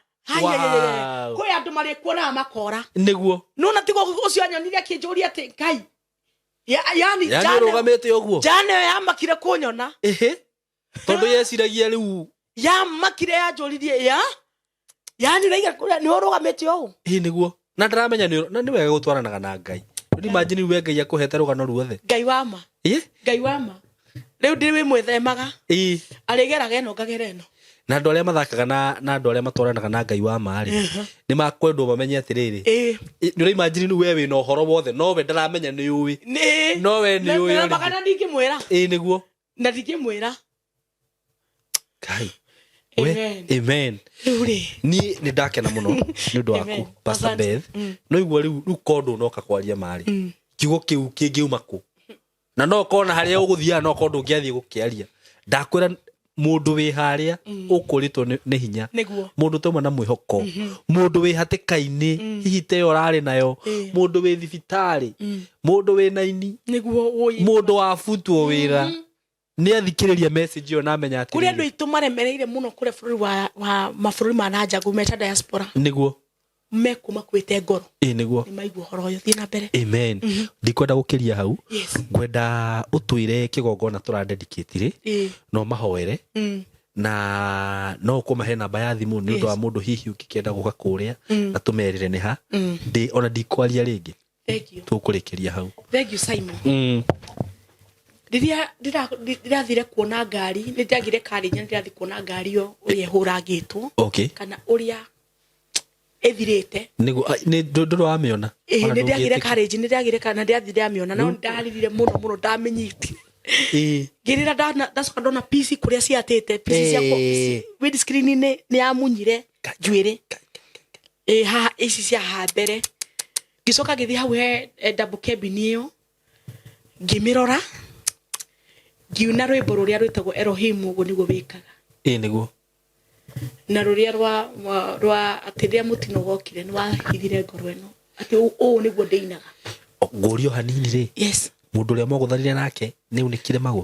A: kwi andu mari kuona makora
B: niguo
A: no na tigo ucio anyonire akinjuria ati ngai yani
B: jana rugamete uguo
A: jana yamakire kunyona
B: tondu yeciragia riu
A: yamakire yanjuririe yani raiga kuria ni urugamete ugu
B: niguo na ndaramenya ni wega gutwaranaga na ngai imagine we ngai akuhete rugano ruothe
A: ngai wama ngai wama riu ndiwi mwithemaga arigeraga eno ngagera eno
B: na andu aria mathakaga na andu aria matwaranaga na ngai wa mari ni makwendwo mamenye atiriri ni uri imagine ni we wina uhoro wothe no we ndaramenya ni uwi no we ni uwi
A: na magana ndingimwira
B: niguo
A: na ndingimwira
B: kai amen ni ndakena muno ni ndu waku Pastor Beth no igwa riu kondo noka kwaria mari kiugo kiu kingiuma ku na no kona haria uguthia no kondo ngiathie gukiaria ndakwira mundu wi haria ukuritwo ni hinya mundu tuma na mwihoko mundu wi hatikaini hihi te urari nayo mundu wi thibitari mundu wi naini mundu wa futwo wira ni athikiriria message yo na menya ati
A: kuri andu itu maremereire muno kure bururi wa mafururi manaja gumeta diaspora
B: niguo
A: mekuma kwite ngoro
B: niguo
A: ni maigua horo yo thina mbere
B: amen ndikwenda gukiria hau ngwenda utwire kigongona tura dedicate no mahoere na no kumahe namba ya thimu ni undu wa mundu hihi ukikenda guka kuria na tumerire ni ha ndi ona ndikwaria ringi
A: thank you
B: tukurikiria hau
A: thank you Simon ndirathire kuona ngari ndiragire karinya ndirathi kuona ngari yo uria huragitwo kana uria ethirite
B: ni ndu wa miona
A: ndiragire courage ndiragire kana ndirathire amiona no ndaririre muno ndamenyiti ngirira ndacoka ndona PC kuria ciatete PC ciakwa wid screen ni yamunyire njwire ha ici cia hambere gicoka githi hau he double cabin iyo ngimirora ngiuna rwimbo ruria rwitagwo Elohim uguo niguo wikaga
B: niguo
A: na ruria rwa atiria mutino gokire ni wahithire ngoro eno ati o niguo ndeinaga
B: ngurio hanini ri
A: yes
B: mundu uria moguthanire nake ni unikire mago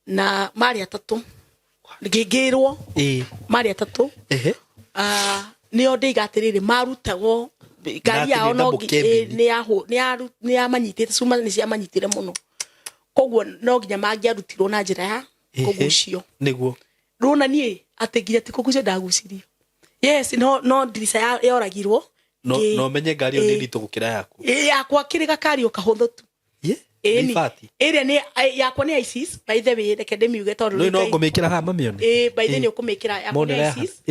A: na mari atatu ngigirwo mari atatu nio ndigatirire marutagwo ngari yao no ni amanyitite cuma ni cia manyitire muno koguo no nginya mangiarutirwo na njira ya kugucio
B: niguo
A: runa nie ategiria ti kugucio ndagucirio yes no dirisa yoragirwo
B: no menye ngari yo ndi tugukira yaku
A: yakwa kiriga kari ukahuthu tu
B: ni fati
A: ere ni yakwa ni ISIS by the way reke ndemiuge tondu
B: no ngumikira ha mamione
A: by the ni ukumikira yakwa ni ISIS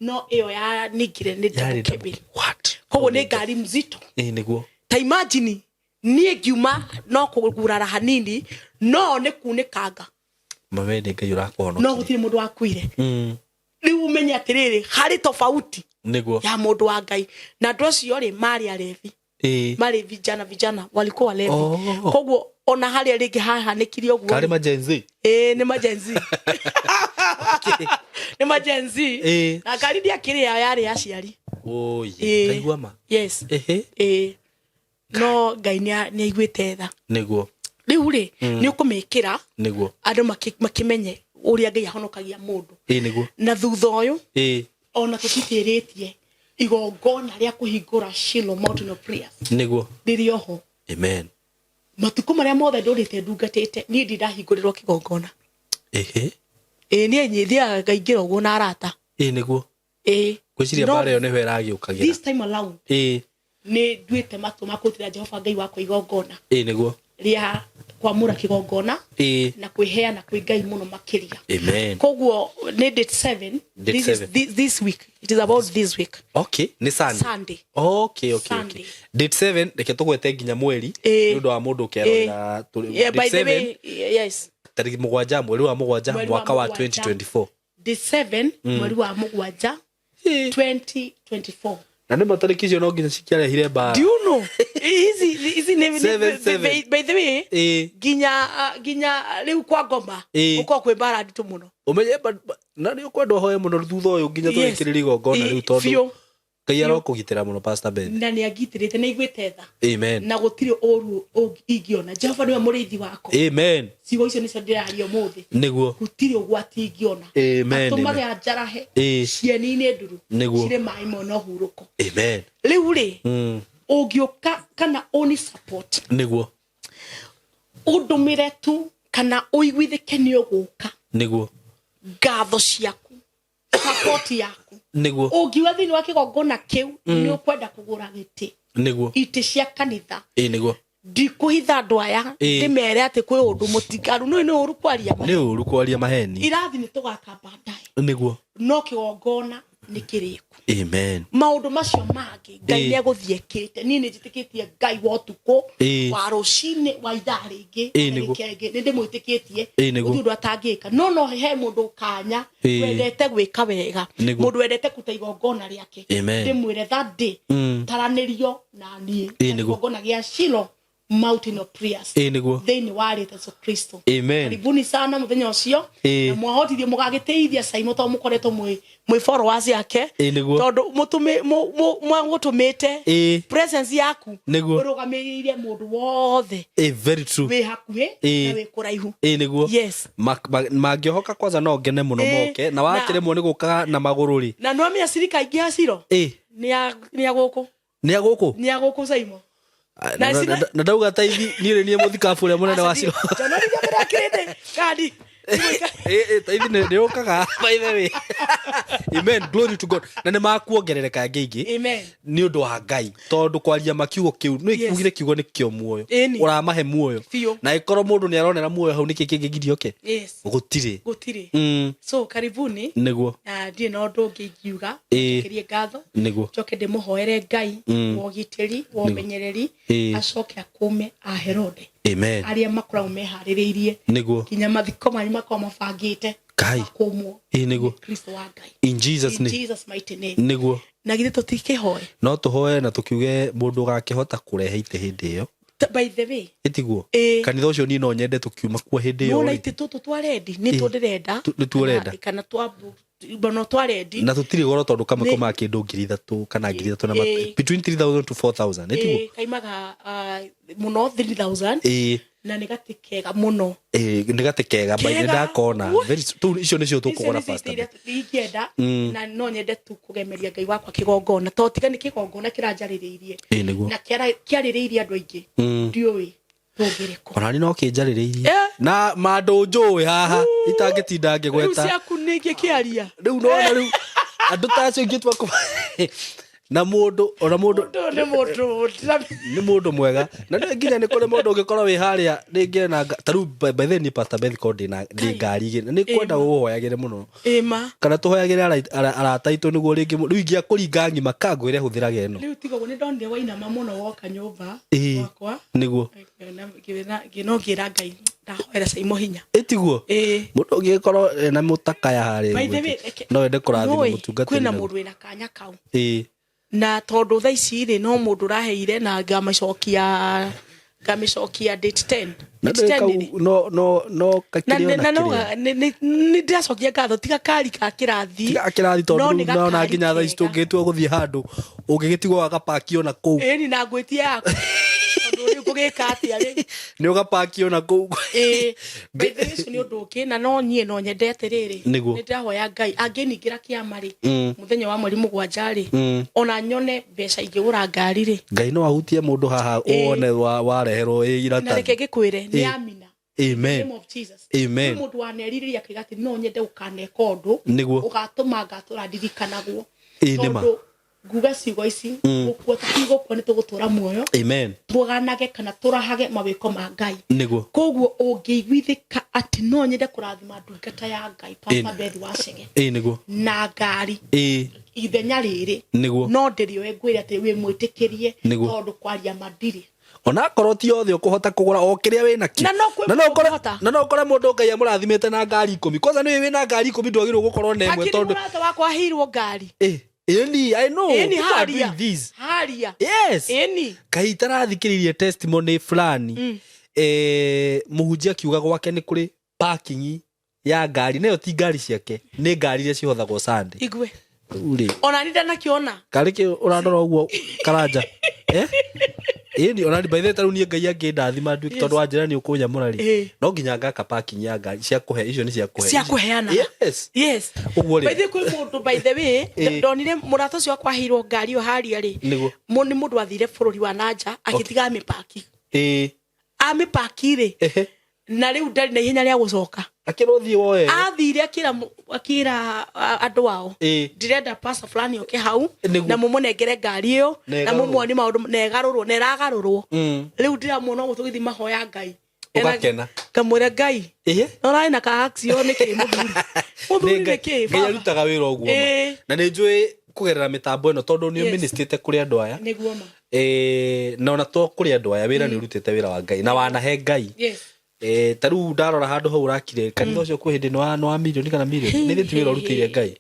A: no iyo ya nigire ni double
B: what
A: koguo ni ngari mzito
B: niguo
A: ta imagine nie ngiuma no kugurara hanini no ne kunikanga
B: mawende ngai urakono
A: no gutire mundu wakuire riu umenye atiriri hari tofauti
B: niguo
A: ya mundu wa ngai na ndocio ri mari arevi mari vijana walikuwa levi koguo ona hari ringi haha nikirio guo
B: kari majenzi
A: ni majenzi ni majenzi na kari dia kiri ya yari aciari
B: kaigua ma
A: yes no ngai ni aiguite tha
B: niguo
A: riu ri ni ukumikira
B: niguo
A: andu makimenye uria ngai ahonokagia mundu
B: niguo
A: na thutha uyu ona tutitiritie igongona ria kuhingura Shiloh Mountain of Prayers
B: niguo
A: ririoho
B: amen
A: matuko maria mothe ndurite ndungatite ni ndirahingurirwo kigongona ni nyithia ngaingira uguo na arata
B: niguo gwiciria bare yo niho iragiukagira
A: this time around ni nduite matu makutira Jehova ngai wako igongona
B: niguo
A: ria kwamura kigongona na kwiheana kwi Ngai muno makiria.
B: Amen.
A: Koguo ni date 7. This week. It is about this week.
B: Okay, ni Sunday. Okay. Date 7 reke tugwete nginya mweri nundu wa mundu kerona
A: by the way, yes.
B: Tariki mugwanja mweri wa mugwanja mwaka wa 2024.
A: Date 7 mweri wa mugwanja 2024.
B: Na nĩ matariki icio no nginya cikiarehire mbara.
A: Do you know? Easy by the way, ginya riu kwa ngoma uko kwe mbara nditu muno.
B: Umenye na nĩ ukwenda hoye muno thutha uyu nginya twikiriri gongona riu tondu Ngai arokugitira muno Pastor Ben.
A: Na nĩ agitirite na igwete tha.
B: Amen.
A: Na gutiri oru ingiona. Jehova niwe murithi wako.
B: Amen.
A: Sigo icio nicio ndirario muthi.
B: Niguo.
A: Gutiri ugwati ingiona.
B: Amen.
A: Atumage ajarahe. Cieni-ini nduru. Cire mai mono huruko.
B: Amen.
A: Riu ri ungioka kana oni support.
B: Niguo.
A: Undumire tu kana uiguithike ni uguka.
B: Niguo.
A: Ngatho ciaku. Support yaku.
B: Niguo.
A: Ungiwa thini wa kigongona kiu ni ukwenda kugura giti.
B: Niguo.
A: Iti cia kanitha.
B: Niguo.
A: Ndikuhitha andu aya ndimere ati kwi undu mutigaru no ni uru kwaria maheni.
B: Ni uru kwaria maheni.
A: Irathi ni tugakamba ndai.
B: Niguo.
A: No kigongona ni kiriku.
B: Amen.
A: Maundu macio mangi Ngai ni aguthiekite ni njitikitie Ngai wa utuku wa rucini wa ithaa ringi kenge ni ndimwitikitie undu atangika no he mundu kanya wendete gwika wega mundu wendete kuta igongona riake ndimwire that day taranirio na nie igongona gia Shilo Mountain of Prayers. Thini wari Yesu Kristo. Karibuni sana muthenya ucio na mwahotithie mugagiteithia Saimo to mukoretwo mwi followers yake tondu mwagutumite presence yaku urugamiriire mundu wothe
B: very true
A: we hakuhe na we kuraihu yes
B: mangiohoka kwanza no ngene muno moke na wakiremwo ni guka na magururi
A: na no mia sirika ingi ya Shilo ni aguku Saimo
B: na ndauga taithi ni ni muthikabu ria munene wa Shilo
A: jana ni jamera kirete kadi
B: taithi ni ukaga by the way. Amen. Glory to God. Na ni makuongerereka ngeigi ni undu wa Ngai tondu kwaria makiugo kiu no ikugire kiugo ni kio muoyo uramahe muoyo na ikoro mundu ni aronera muoyo hau niki kingigirio ke gutire so karibuni niguo
A: ndie no ndu ngiuga kirie ngatho
B: niguo
A: joke de muhoere Ngai wogiteri womenyereri acoke akume a Herode.
B: Amen.
A: Aria makoragwo mehaririirie
B: niguo
A: kinya mathiko manyu makoma mabangite
B: Ngai
A: kumwo
B: niguo
A: Kristo wa Ngai
B: in Jesus
A: mighty name
B: niguo
A: na githe tutikihoe
B: no tuhoe na tukiuge mundu gakihota kurehe ite hindi iyo
A: by the way
B: itiguo kanitha ucio ni no nyende tukiuma kwa hindi iyo
A: no ite tutu twarendi ni tundirenda
B: ni tuorenda
A: kana twabu bono twarendi
B: na tutiri goro tondu kama koma kindu 3,000 kana 3,000 na between 3,000 to 4,000 itiguo
A: kaimaga muno 3,000 na negatikega muno
B: negatikega by ndakona very tu icio nicio tukugora Pastor
A: ikienda na no nyende tu kugemeria Ngai wakwa kigongona to tiga ni kigongona kiranjaririirie na kiaririirie andu aingi ndioi rogireko
B: ona ni no kinjaririirie na mandu njui haha itangitinda ngigweta
A: riu ciaku ni kiaria
B: riu no na riu andu tacio ingitwa na mundu ni mundu mwega na ndio nginya ni kuri mundu ungikora wi haria ringi na taru by the ni Pastor Beth Cody na ndi ngari ni kwenda uhoyagire muno kana tuhoyagire arata itu niguo ringi riu ingia kuringa ngima kangwire huthirage eno
A: riu tigo ni ndonde waina mamuno woka nyumba wakwa
B: niguo
A: gino gira Ngai ndahoera Saimo hinya
B: itiguo mundu ungikora na mutaka ya haria no wende kurathima mutungati
A: kwina mundu ina kanya kau na tondu tha ici ri no mundu raheire na ngamicokia date 10
B: no kakiri
A: ni ndacokia ngatho tiga kari ka kirathi
B: tondu no na nginya tha ici tungitwo guthie handu ungigitigwo agapaki ona kuu
A: ni na ngwitie yako tondu kugika atia ri
B: ni ugapaki ona kuu
A: bethe ni undu ki na no nyie no nyendete riri ni ndahoya Ngai anginingira kiama ri muthenya wa mweri mugwanja ri ona nyone mbeca ingigura ngari ri
B: Ngai no ahutie mundu haha one wareherwo irata
A: na reke gikwire ni amina
B: amen
A: name of Jesus
B: amen
A: mundu waneririria kigati no nyende ukaneka undu
B: niguo
A: ugatuma ngatura ndirikanagwo
B: nima
A: nguga ciugo ici gukua tigo kwa nitugutura muoyo
B: amen
A: tuganage kana turahage mawiko ma Ngai
B: niguo
A: koguo ungiiguithika ati no nyende kurathima ndungata ya Ngai Pastor Beth Wachege
B: niguo
A: na ngari ithenya riri
B: niguo no
A: ndirio engwire ati wi mwitikirie tondu kwaria mandiri
B: ona korwo ti othe ukuhota kugura o kiria wina ki na no kora mundu Ngai amurathimite na ngari 10 kwanza ni wina ngari 10 ndwagirwo gukorwo na emwe tondu
A: akiri wakwa hirwo ngari
B: I know.
A: Haria.
B: Yes. Kaita rathikiririe testimony fulani. Muhunjia kiuga gwake ni kuri parking ya ngari nayo ti ngari ciake ni ngari iria cihothagwo Sunday.
A: Igwe. Ona nida nakiona.
B: Kariki urandora uguo karanja. Ni ona ni by the time ni Ngai angindathima ndu tondu wanjira ni ukunyamura ri. No nginya ngaka parking ya ngari cia kuhe icio ni cia kuhe.
A: Cia kuheana. Yes. By the way mundu by the way ndonire murata cio kwa hirwo ngari o haria ri. Ni mundu athire bururi wa nanja agitiga amipaki. Amipaki ri. Na riu ndari na ihenya ria gucoka.
B: Akirothie woe.
A: Athire akira andu ao. Ndirenda pasa fulani oke hau na mumunengere ngari iyo na mumwoni maundu negarurwo neragarurwo. Riu ndira muno gutugithi mahoya Ngai.
B: Ugakena.
A: Kamwira Ngai. Ora ina ka action ke muthuri. Muthuri ne ke.
B: Ngai arutaga wira uguo. Na ni njui kugerera mitambo ino tondu ni ministrite kuri andu aya.
A: Niguo ma.
B: Na ona to kuri andu aya wira ni urutite wira wa Ngai na wanahe Ngai.
A: Yes.
B: Taru ndarora handu hau urakire kanitha ucio ku hindi no wa million kana million ni thitu wira urutire Ngai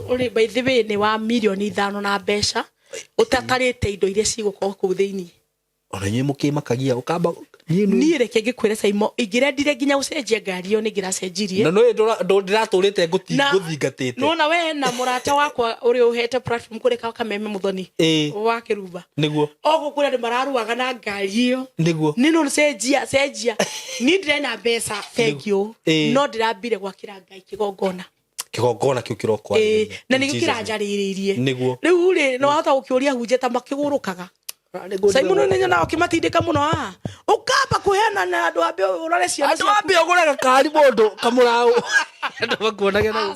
A: uri by the way ni wa million 5 na mbeca utatarite indo iria cigukorwo ku thiini
B: ona nyi mukimakagia ukamba
A: ni reke ngikwire Saimo ingirendire nginya gucenjia ngari yo ni ngiracenjirie
B: na no ndiraturite nguthingatite
A: no na we na murata wakwa uri uhete platform kuri ka kameme muthoni wa Kiruba
B: niguo
A: ogo kuri ndi mararuaga na ngari yo
B: niguo
A: ni no cenjia ni ndirena mbeca thank you no ndirambire gwakira Ngai kigongona
B: kiu kirokwa
A: na ni gukirajariririe
B: niguo
A: riu ri no hata ukiuria hunjeta makigurukaga Saimo ni nyona okimatindika muno ukamba kuheana na andu ambe urore ciana
B: andu ambe oguraga kari mundu kamurao andu bakuonage na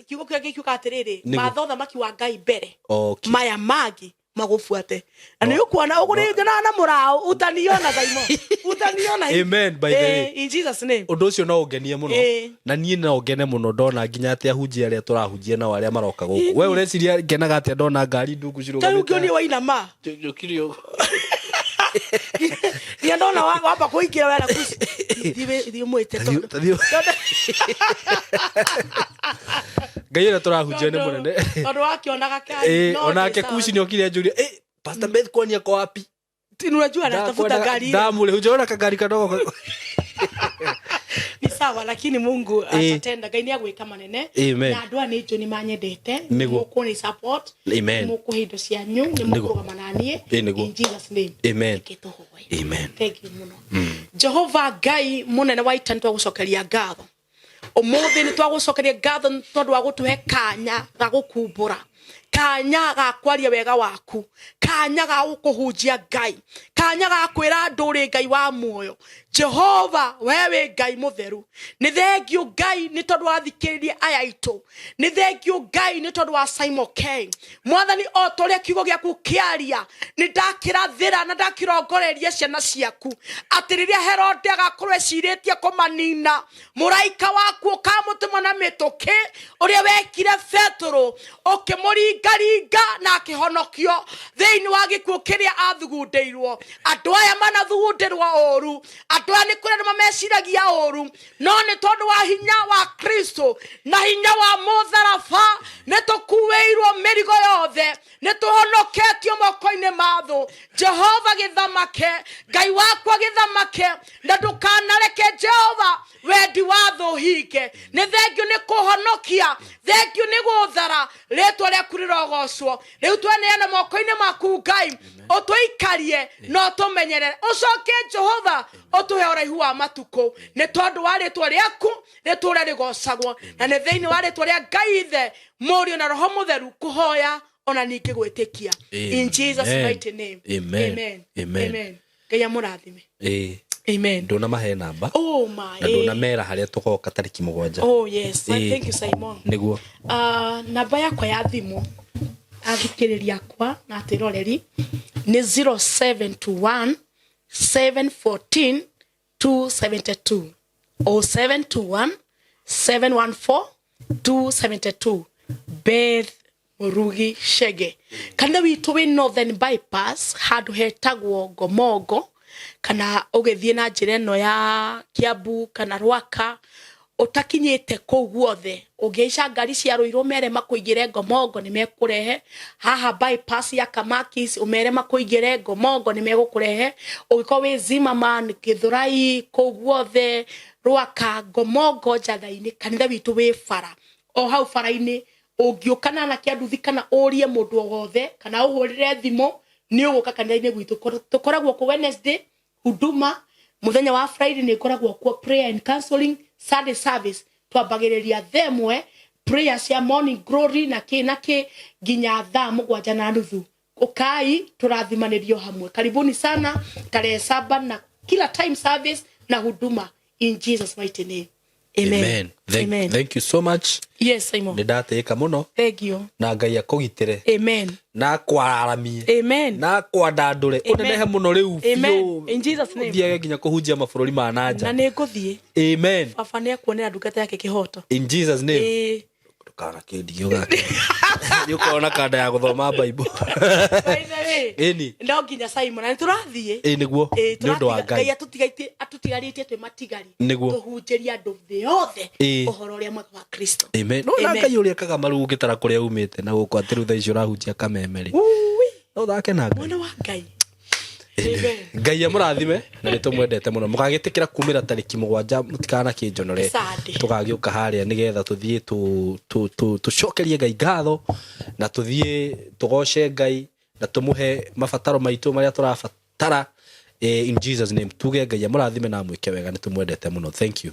A: kiugo kia gikiuka atiriri mathotha makiwa Ngai mbere maya magi magufuate na ni ukuona ugurige na murao utaniona Saimo utaniona
B: amen by the way
A: in Jesus name
B: undu ucio no ungenie muno na nie no ngene muno ndona nginya ati ahunjia aria turahunjia na aria maroka guku we ureciria ngenaga ati ndona ngari ndungu cirugamite
A: tayo ngioni waina ma
B: njukirio
A: ni ndona wamba kuikira wera kuci thiwe mwite tondu
B: Ngai ira turahunjia ni munene
A: tondu wakionaga kari
B: no onake kuci ni okire njuria Pastor Beth kwani yako wapi
A: unajua anatafuta gari
B: ndamule hujaona kagari kadogo
A: ni sawa lakini Mungu atatenda Ngai ni agwika manene na andũ ani njo ni manyendete muko ni support muko hindo cianyu ni muko mananie in Jesus name
B: amen amen
A: thank you muno Jehova Ngai munene wa itantu agucokeria ngatho umuthi ni twagucokeria ngatho tondu wa gutuhe kanya ga gukumbura kanya ga kwaria wega waku kanya ga gukuhunjia Ngai kanya ga kwira nduri Ngai wa muoyo Jehova wewe Ngai mutheru ni thengio Ngai ni tondu wathikiriria aya itu ni thengio Ngai ni tondu wa Simon K mwathani o toria kiugo giaku kiaria ni ndakirathira na ndakirongoreria ciana ciaku atiriria Herode agakorwo eciritie kumanina muraika waku ukamutuma na mituki uria wekire Petro ukimurigaringa na akihonokio thiini wa gikuo kiria athugundeirwo andu aya manathugundirwo oru andu aya ni kuria mameciragia oru no ni tondu wa hinya wa Kristo na hinya wa mutharaba ni tukuweirwo mirigo yothe ni tuhonoketio moko-ini mathu Jehova githamake Ngai wakwa githamake na ndukanareke Jehova wendi watho hike ni thengio ni kuhonokia thengio ni guthara ritwa ria kurirogocwo riu tweneana moko-ini maku Ngai utuikarie no tumenyerere ucoke Jehova utuhe uraihu wa matuko ni tondu wa ritwa riaku ritwa rigocagwo na ni thiini wa ritwa ria Ngai ithe Murio na Roho Mutheru kuhoya ona ningi gwitikia in Jesus mighty name amen amen Ngai amurathime amen
B: ndona mahe namba
A: my
B: na ndona mera haria tugoka tariki 7
A: yes thank you Simon
B: niguo
A: namba yakwa ya thimu athikiriria kwa na tiroreri ni 0721 714 272 0721 714 272 Beth Murugi Shege. Kana witu wi Northern Bypass handu hetagwo Gomogo kana ugithie na njira eno ya Kiambu kana Rwaka utakinyite kou guothe ungiica ngari cia Ruiru mere makuigire Gomogo ni mekurehe haha bypass ya Kamakis umere makuigire Gomogo ni megukurehe ugiko wi Zimmerman Githurai kou guothe Rwaka Gomogo Njathaini kanitha witu wi bara o hau bara-ini ungiukana na kianduthi kana urie mundu wothe kana uhurire thimo ni uguka kanitha-ini gwitu tukoragwo ku Wednesday huduma muthenya wa Friday ni koragwo ku prayer and counseling Sunday service twambagiriria themwe prayer cia morning glory na ki ginya thaa 7:30 ukai turathimanĩrio hamwe karibuni sana tarehe 7 na kila time service na huduma in Jesus mighty name. Amen.
B: Amen. Thank you so much.
A: Yes, Simon.
B: Ndateeka muno.
A: Thank you.
B: Na Ngai akugitire.
A: Amen.
B: Na kwararamie.
A: Amen.
B: Na kwandandure. Unenehe muno riu.
A: Amen. In Jesus name.
B: Thiage nginya kuhunjia mabũrũri ma nanja.
A: Na nĩ ngũthiĩ.
B: Amen.
A: Baba nĩ akuonera ndungata yake kĩhoto.
B: In Jesus name. Ndukana kĩndigio gake. Nĩ ũkona kanda ya gũthoma Bible. Eni.
A: No nginya Simon na turathiĩ.
B: Nĩguo. Nĩ ũndũ wa Ngai.
A: Ngai atutigarĩtie twĩ matigari.
B: Nĩguo.
A: Tuhunjĩria andũ thĩ yothe ũhoro ũrĩa mwega wa Kristo.
B: Amen. No na Ngai ũrĩa kaga maru ũngĩtara kũrĩa umĩte na gũkũ atĩ rĩu thaa icio ũrahunjia kamemeri. No thake na Ngai.
A: Mwana wa Ngai.
B: Ngai amũrathime na nĩ tũmwendete mũno mũgagĩtĩkĩra kumĩra tarĩki 7 mũtikana kĩnjonore tũgagĩũka harĩa nĩgetha tũthiĩ tũcokerie Ngai ngatho na tũthiĩ tũgoce Ngai na tũmũhe mabataro maitũ marĩa tũrabatara in Jesus name tuge Ngai amũrathime na mwĩke wega nĩ tũmwendete mũno. Thank you.